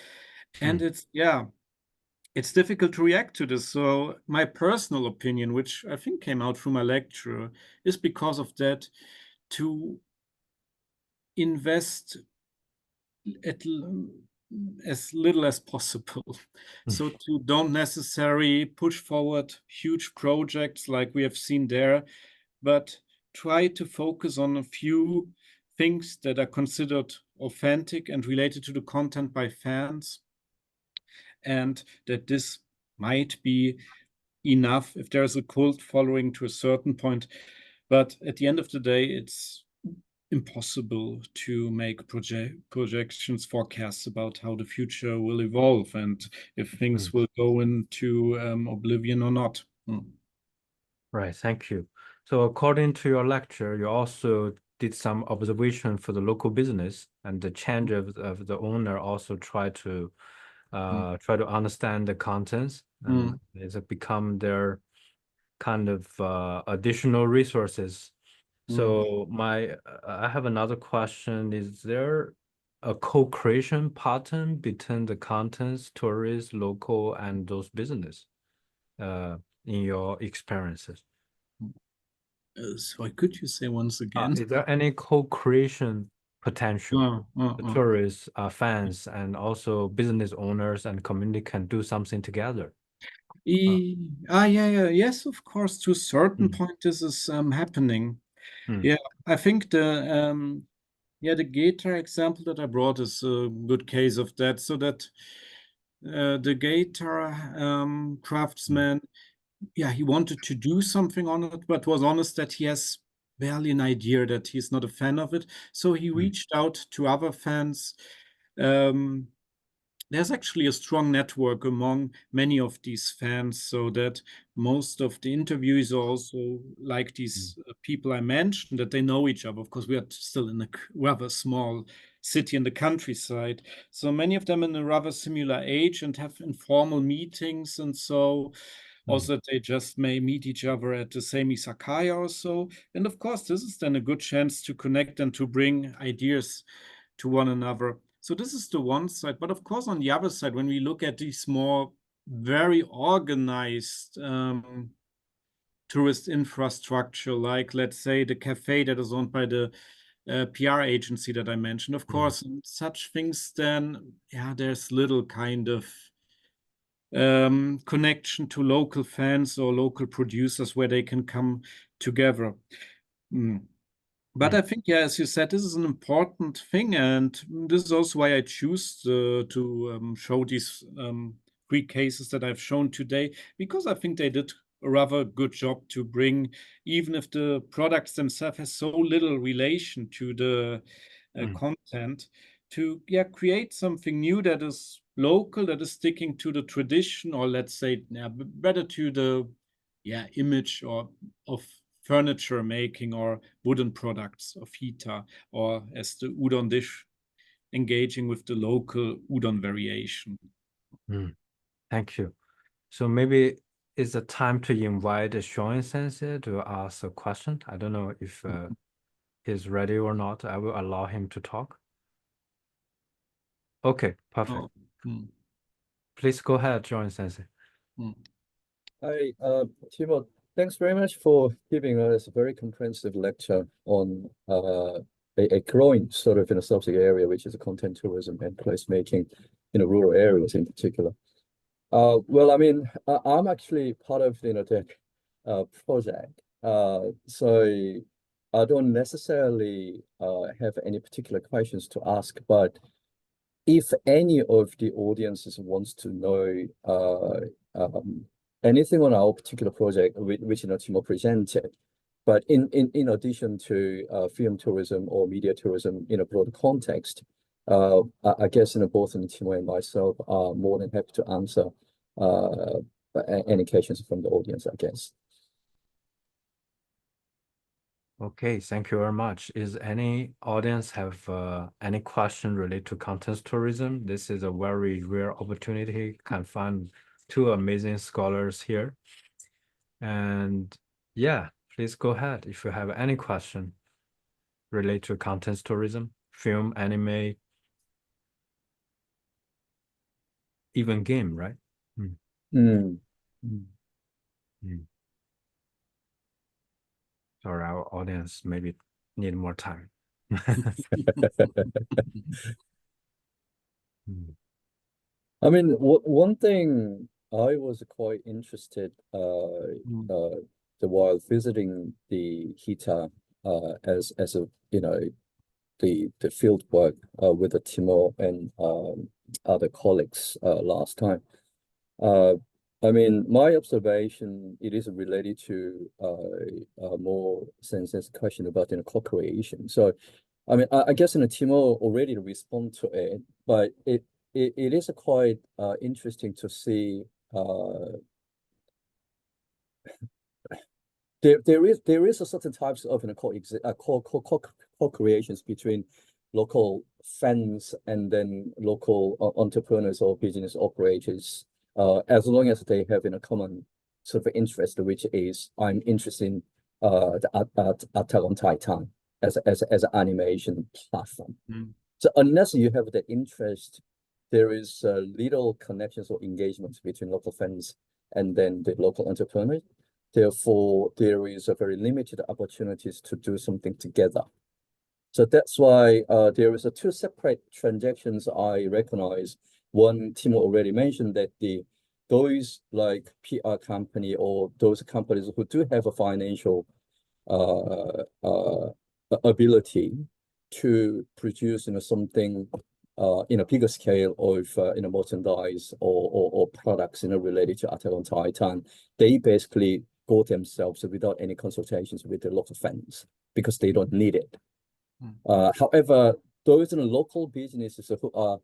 And it's difficult to react to this. So my personal opinion, which I think came out from my lecture, is because of that, to invest as little as possible. So to don't necessarily push forward huge projects like we have seen there, but try to focus on a few things that are considered authentic and related to the content by fans, and that this might be enough if there's a cult following to a certain point. But at the end of the day, it's impossible to make projections, forecasts about how the future will evolve and if things will go into oblivion or not. Right, thank you. So according to your lecture, you also did some observation for the local business, and the change of the owner also try to understand the contents, and it's become their kind of additional resources. So I have another question. Is there a co-creation pattern between the contents, tourists, local, and those business in your experiences? Sorry, could you say once again? Is there any co-creation potential? The tourists, fans, and also business owners and community can do something together. Yes, of course, to a certain point this is happening. Yeah, I think the gator example that I brought is a good case of that. So that the gator craftsman, he wanted to do something on it, but was honest that he has barely an idea that he's not a fan of it. So he reached out to other fans. There's actually a strong network among many of these fans, so that most of the interviewees are also like these people I mentioned, that they know each other. Of course, we are still in a rather small city in the countryside. So many of them in a rather similar age and have informal meetings, and so also they just may meet each other at the same izakaya or so. And of course, this is then a good chance to connect and to bring ideas to one another. So this is the one side. But of course, on the other side, when we look at these more very organized tourist infrastructure, like let's say the cafe that is owned by the PR agency that I mentioned, of course, such things, then yeah, there's little kind of connection to local fans or local producers where they can come together. But I think, yeah, as you said, this is an important thing, and this is also why I choose to show these 3 cases that I've shown today, because I think they did a rather good job to bring, even if the products themselves have so little relation to the content, to create something new that is local, that is sticking to the tradition, or let's say better to the image or of furniture making or wooden products of Hita, or as the udon dish, engaging with the local udon variation. Thank you. So maybe it's a time to invite Shoin Sensei to ask a question. I don't know if he's ready or not. I will allow him to talk. Okay, perfect. Please go ahead, Shoin Sensei. Hi, Timo. Thanks very much for giving us a very comprehensive lecture on a growing sort of in a subject area, which is content tourism and placemaking in rural areas in particular. Well, I mean, I'm actually part of the project, so I don't necessarily have any particular questions to ask, but if any of the audiences wants to know anything on our particular project, which Timo presented, but in addition to film tourism or media tourism in a broader context, I guess both Timo and myself are more than happy to answer any questions from the audience, I guess. Okay, thank you very much. Is any audience have any question related to content tourism? This is a very rare opportunity. Can find 2 amazing scholars here. And yeah, please go ahead if you have any question related to content tourism, film, anime, even game, right? Sorry, our audience maybe need more time. I mean, one thing I was quite interested while visiting the Hita as a the field work with the Timo and other colleagues last time. I mean, my observation, it is related to more sense question about co-creation. So, I mean, I guess Timo already respond to it, but it is quite interesting to see there is a certain types of co-creations between local fans and then local entrepreneurs or business operators, as long as they have a common sort of interest, which is I'm interested in the Attack on Titan as an animation platform. So unless you have the interest, there is little connections or engagements between local fans and then the local entrepreneurs. Therefore, there is a very limited opportunities to do something together. So that's why there is 2 separate transactions I recognize. One, Timo already mentioned that those like PR company or those companies who do have a financial ability to produce something in a bigger scale of merchandise or products related to Attack on Titan, they basically go themselves without any consultations with the local fans. because they don't need it. However, those in the local businesses who are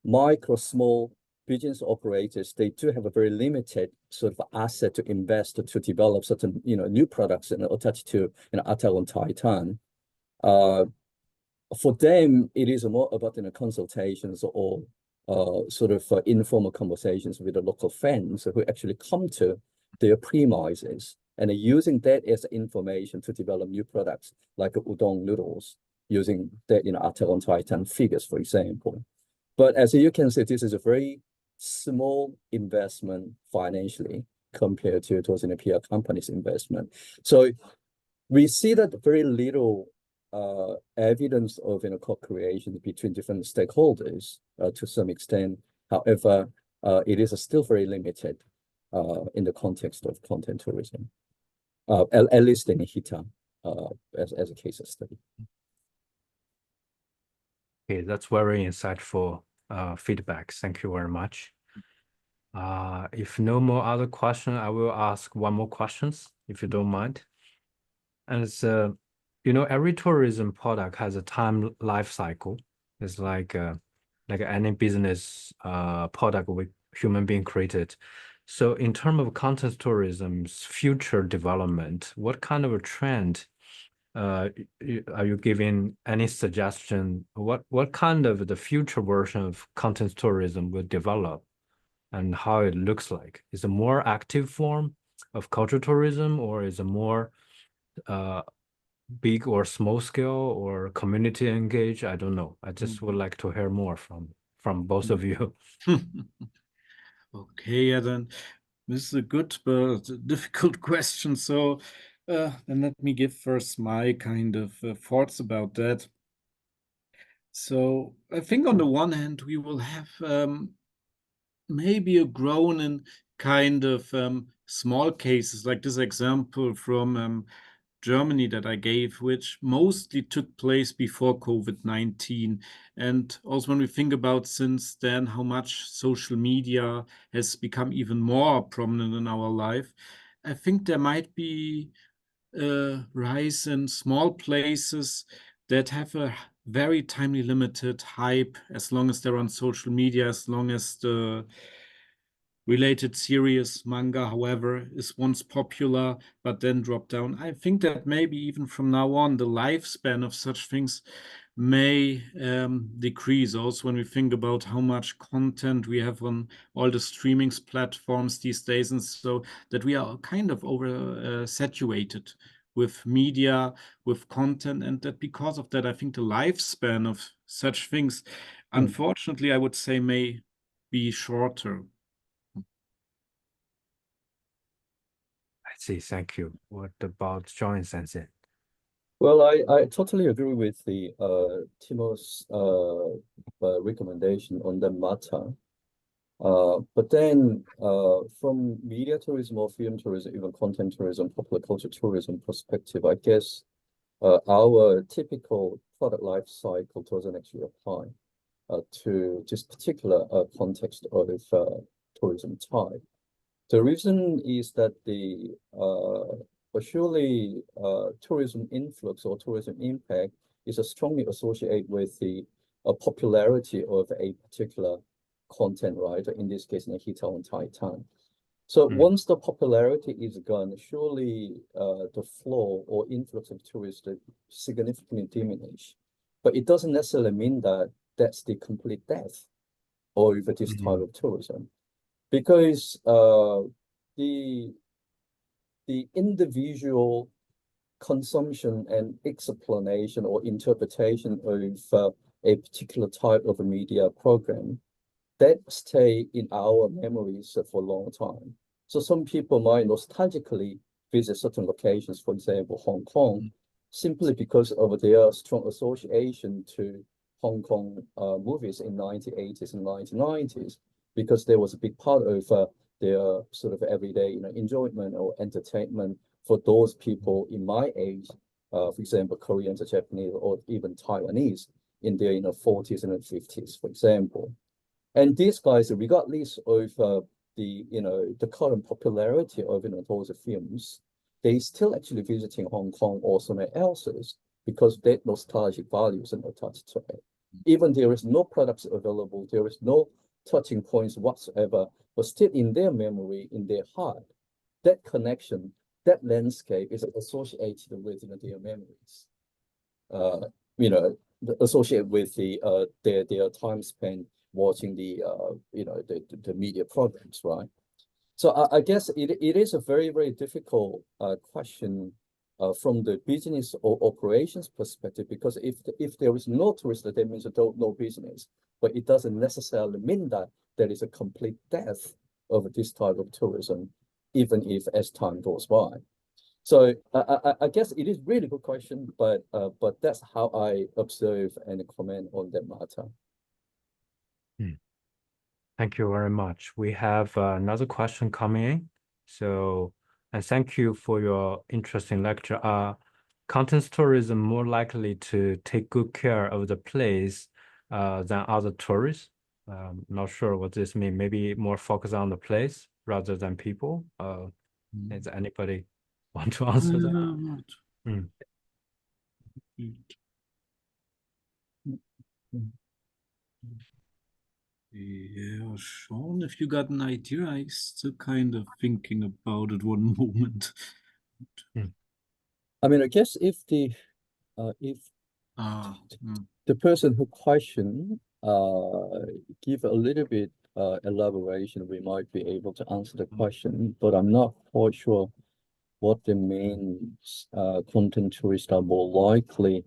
micro, small business operators, they do have a very limited sort of asset to invest to develop certain, new products and attached to, Attack on Titan. For them, it is more about, consultations or sort of informal conversations with the local fans who actually come to their premises and are using that as information to develop new products like udon noodles, using that, Attack on Titan figures, for example. But as you can see, this is a very small investment financially compared to those in a PR company's investment. So we see that very little evidence of co-creation between different stakeholders to some extent. However, it is still very limited in the context of content tourism, at least in Hita, as a case study. Okay, that's very insightful feedback. Thank you very much. If no more other question, I will ask one more questions, if you don't mind. And it's, every tourism product has a time life cycle. It's like any business product with human being created. So in terms of content tourism's future development, what kind of a trend are you giving any suggestion? What kind of the future version of content tourism will develop and how it looks like? Is it a more active form of cultural tourism, or is it more big or small scale or community engaged? I don't know. I just would like to hear more from both of you. Okay, then this is a good but difficult question. So then let me give first my kind of thoughts about that. So I think on the one hand, we will have maybe a grown in kind of small cases, like this example from Germany that I gave, which mostly took place before COVID-19. And also when we think about since then how much social media has become even more prominent in our life, I think there might be a rise in small places that have a very timely limited hype, as long as they're on social media, as long as the related series, manga, however, is once popular, but then drop down. I think that maybe even from now on, the lifespan of such things may decrease. Also, when we think about how much content we have on all the streaming platforms these days, and so that we are kind of over saturated with media, with content, and that because of that, I think the lifespan of such things, unfortunately, I would say may be shorter. I see. Thank you. What about John Sensei? Well, I totally agree with the Timo's recommendation on the matter. But then from media tourism or film tourism, even content tourism, popular culture tourism perspective, I guess our typical product life cycle doesn't actually apply to this particular context of tourism type. The reason is that surely tourism influx or tourism impact is strongly associated with the popularity of a particular content, right? In this case, Hita on Titan. So once the popularity is gone, surely the flow or influx of tourists significantly diminish. But it doesn't necessarily mean that that's the complete death of this type of tourism, because the individual consumption and explanation or interpretation of a particular type of a media program that stay in our memories for a long time. So some people might nostalgically visit certain locations, for example, Hong Kong, simply because of their strong association to Hong Kong movies in 1980s and 1990s, because there was a big part of their sort of everyday enjoyment or entertainment for those people in my age, for example, Koreans or Japanese or even Taiwanese in their 40s and 50s, for example. And these guys, regardless of the current popularity of those films, they still actually visiting Hong Kong or somewhere else's because their nostalgic values are attached to it. Even there is no products available, there is no touching points whatsoever, but still in their memory, in their heart, that connection, that landscape is associated with their memories. Associated with their time spent watching the media programs, right? So I guess it is a very, very difficult question from the business or operations perspective, because if there is no tourist, that means no business. But it doesn't necessarily mean that there is a complete death of this type of tourism, even if as time goes by. So I guess it is really good question, but that's how I observe and comment on that matter. Thank you very much. We have another question coming in. So, and thank you for your interesting lecture. Content tourism more likely to take good care of the place than other tourists? Not sure what this means. Maybe more focus on the place rather than people. Is anybody want to answer that? Yeah, Sean, if you got an idea, I still kind of thinking about it one moment. I mean, I guess if the person who questioned give a little bit elaboration, we might be able to answer the question, but I'm not quite sure what the main content tourists are more likely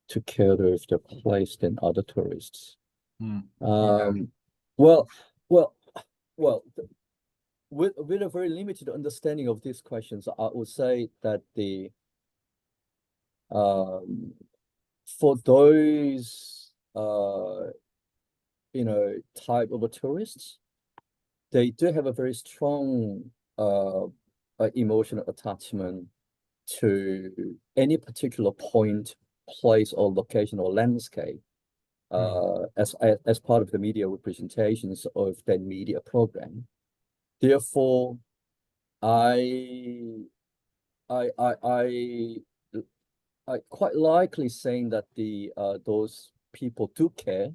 to care of the place than other tourists. Well, with a very limited understanding of these questions, I would say that for those type of tourists, they do have a very strong emotional attachment to any particular point, place, or location or landscape as part of the media representations of that media program. Therefore, I quite likely saying that those people do care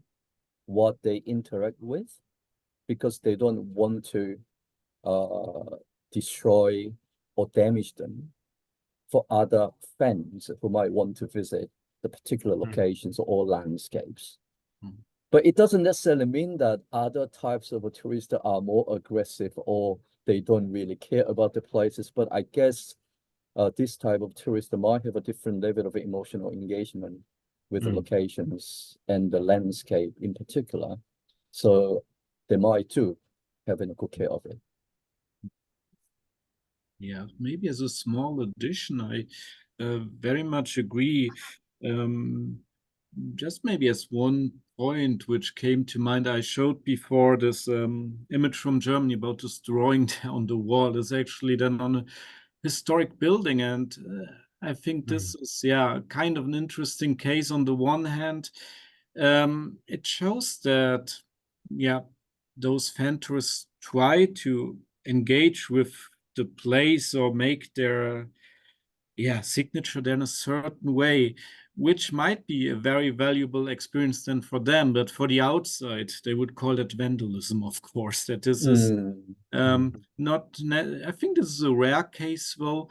what they interact with, because they don't want to destroy or damage them for other fans who might want to visit the particular locations or landscapes. But it doesn't necessarily mean that other types of tourists are more aggressive or they don't really care about the places. But I guess this type of tourist might have a different level of emotional engagement with the locations and the landscape in particular. So they might too have a good care of it. Yeah, maybe as a small addition, I very much agree. Just maybe as one point which came to mind, I showed before this image from Germany about this drawing on the wall is actually then on a historic building. And I think this is, kind of an interesting case. On the one hand, it shows that, those fan tourists try to engage with the place or make their signature then a certain way, which might be a very valuable experience then for them, but for the outside they would call that vandalism, of course. That this is not I think this is a rare case though,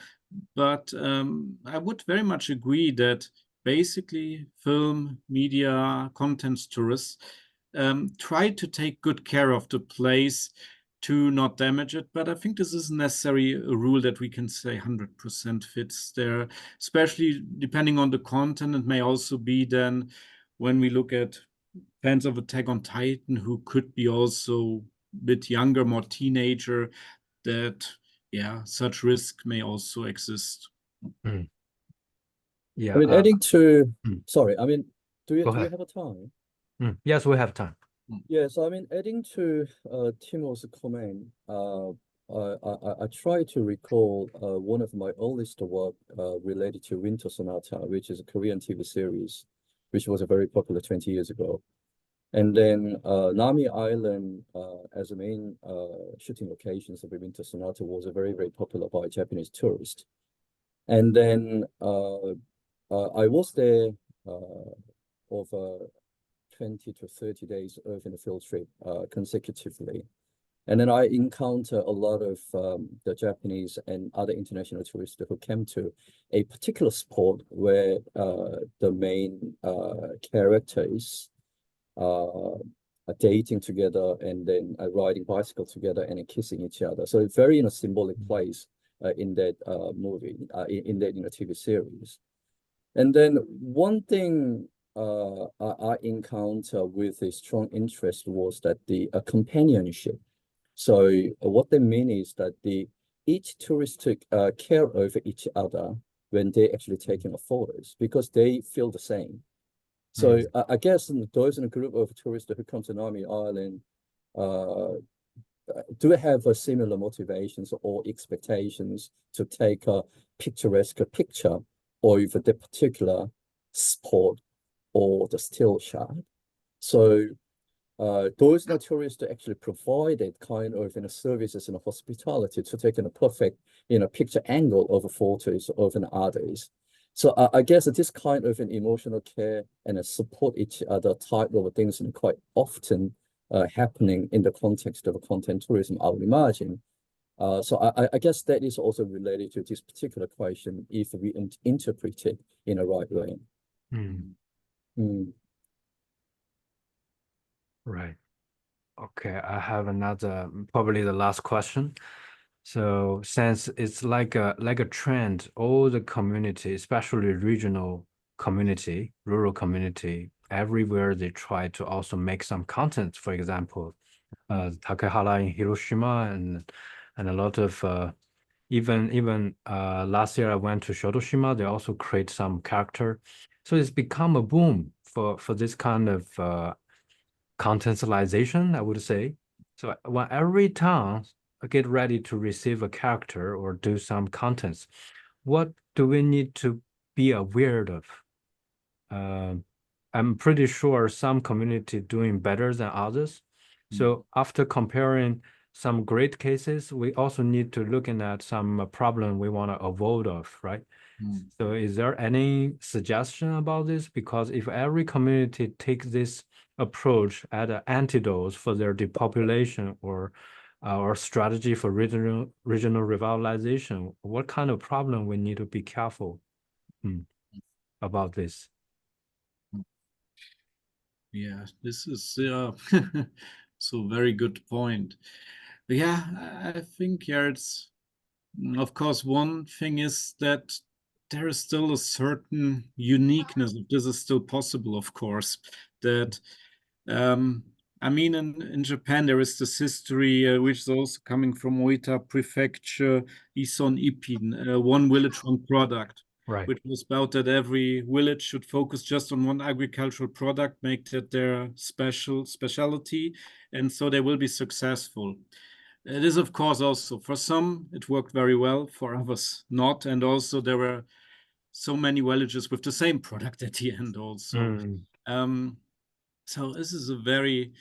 but I would very much agree that basically film, media, content tourists try to take good care of the place to not damage it. But I think this isn't necessarily a rule that we can say 100% fits there, especially depending on the content. It may also be then when we look at fans of Attack on Titan who could be also a bit younger, more teenager, that such risk may also exist. Yeah. I mean, adding to sorry, I mean, do you have a time? Yes, we have time. Yeah, so I mean, adding to Timo's comment, I try to recall one of my earliest work related to Winter Sonata, which is a Korean TV series, which was very popular 20 years ago. And then Nami Island as a main shooting locations of Winter Sonata was very, very popular by Japanese tourists. And then I was there over 20 to 30 days of in a field trip consecutively. And then I encounter a lot of the Japanese and other international tourists who came to a particular spot where the main characters are dating together and then riding bicycle together and kissing each other. So it's very symbolic place in that movie, in that TV series. And then one thing I encounter with a strong interest was that the companionship. So what they mean is that each tourist took care of each other when they're actually taking photos because they feel the same. So I guess those in a group of tourists who come to Nami Island do have a similar motivations or expectations to take a picturesque picture of the particular spot or the still shot. So those tourists actually provided kind of services and hospitality to take a perfect picture angle of photos of others. So I guess this kind of an emotional care and support each other type of things and quite often happening in the context of content tourism, I would imagine. So I guess that is also related to this particular question if we interpret it in a right way. Right. Okay, I have another, probably the last question. So since it's like a trend, all the community, especially regional community, rural community, everywhere they try to also make some content. For example, Takehara in Hiroshima and a lot of even last year I went to Shotoshima, they also create some character. So it's become a boom for this kind of contextualization, I would say. So when every town get ready to receive a character or do some contents, what do we need to be aware of? I'm pretty sure some community doing better than others. So after comparing some great cases, we also need to looking at some problem we want to avoid of, right? So is there any suggestion about this? Because if every community takes this approach as an antidote for their depopulation or strategy for regional revitalization, what kind of problem we need to be careful about this? Yeah, this is so very good point. Yeah, I think it's of course one thing is that there is still a certain uniqueness. This is still possible, of course. That I mean, in Japan there is this history which is also coming from Oita Prefecture, Ison Ipin, one village, one product. Right. Which was about that every village should focus just on one agricultural product, make that their specialty, and so they will be successful. It is, of course, also for some it worked very well, for others not, and also there were so many villages with the same product at the end also. So this is a very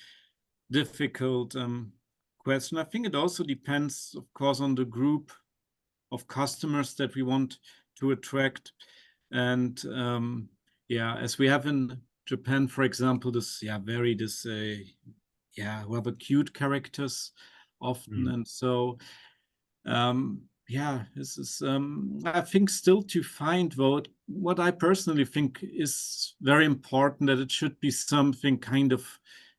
difficult question. I think it also depends, of course, on the group of customers that we want to attract. And yeah, as we have in Japan, for example, this rather cute characters often. And so yeah, this is I think still to find what I personally think is very important, that it should be something kind of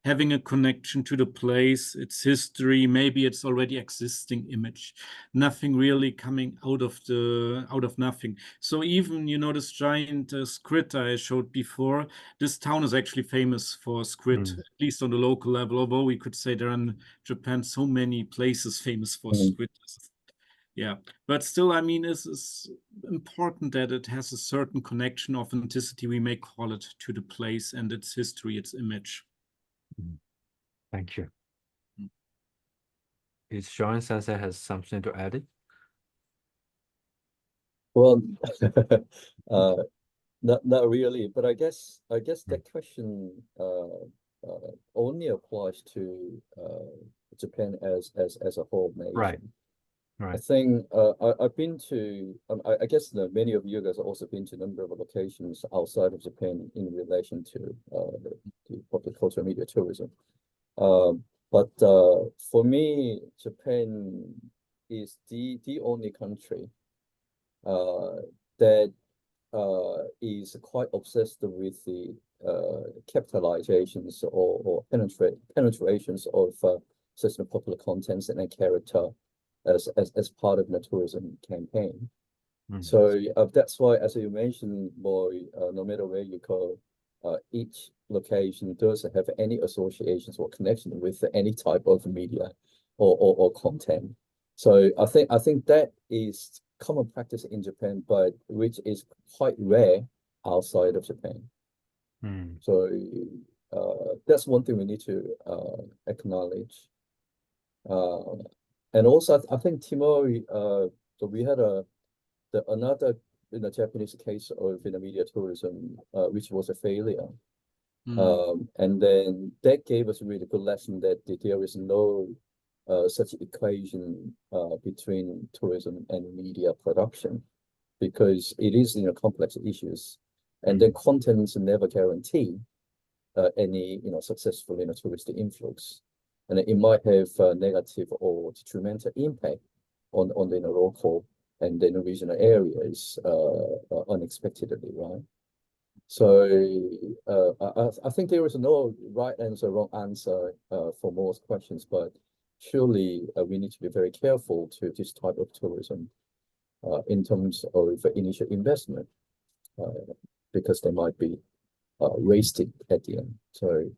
having a connection to the place, its history, maybe its already existing image, nothing really coming out of nothing. So even this giant squid I showed before, this town is actually famous for squid, at least on the local level, although we could say there are in Japan so many places famous for squid. Yeah, but still, I mean, it's important that it has a certain connection, authenticity, we may call it, to the place and its history, its image. Thank you. Is Sean Sensei has something to add? Well, not really, but I guess that question only applies to Japan as a whole nation. Right. I Right. think I've been to, I guess many of you guys have also been to a number of locations outside of Japan in relation to the public cultural media tourism. But for me, Japan is the only country that is quite obsessed with the capitalizations or penetrations of certain popular contents and character as part of the tourism campaign. Mm. So that's why, as you mentioned, boy, no matter where you go, each location does have any associations or connection with any type of media or content. So I think that is common practice in Japan, but which is quite rare outside of Japan. Mm. So that's one thing we need to acknowledge. And also, I think Timo, so we had another Japanese case of media tourism, which was a failure. And then that gave us a really good lesson that there is no such equation between tourism and media production, because it is complex issues, and then contents never guarantee any successful tourist influx, and it might have negative or detrimental impact on the local and then regional areas unexpectedly, right? So I think there is no right answer, wrong answer for most questions, but surely we need to be very careful to this type of tourism in terms of initial investment, because they might be wasted at the end. So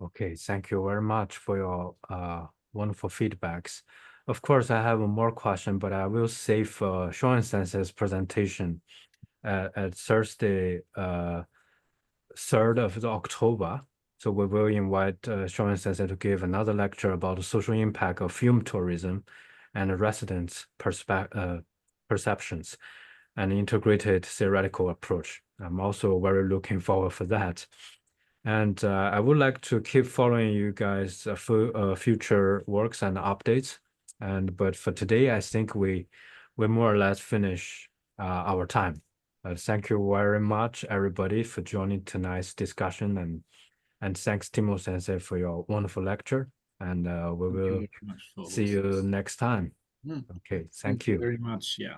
Okay, thank you very much for your wonderful feedbacks. Of course, I have one more question, but I will save Sean Sensei's presentation at Thursday, 3rd of October. So we will invite Sean Sensei to give another lecture about the social impact of film tourism and residents' perceptions and integrated theoretical approach. I'm also very looking forward for that. And I would like to keep following you guys for future works and updates. But for today, I think we more or less finish our time. Thank you very much, everybody, for joining tonight's discussion, and thanks, Timo Sensei, for your wonderful lecture. And we will very much for see you next time. Okay, thank you very much. Yeah.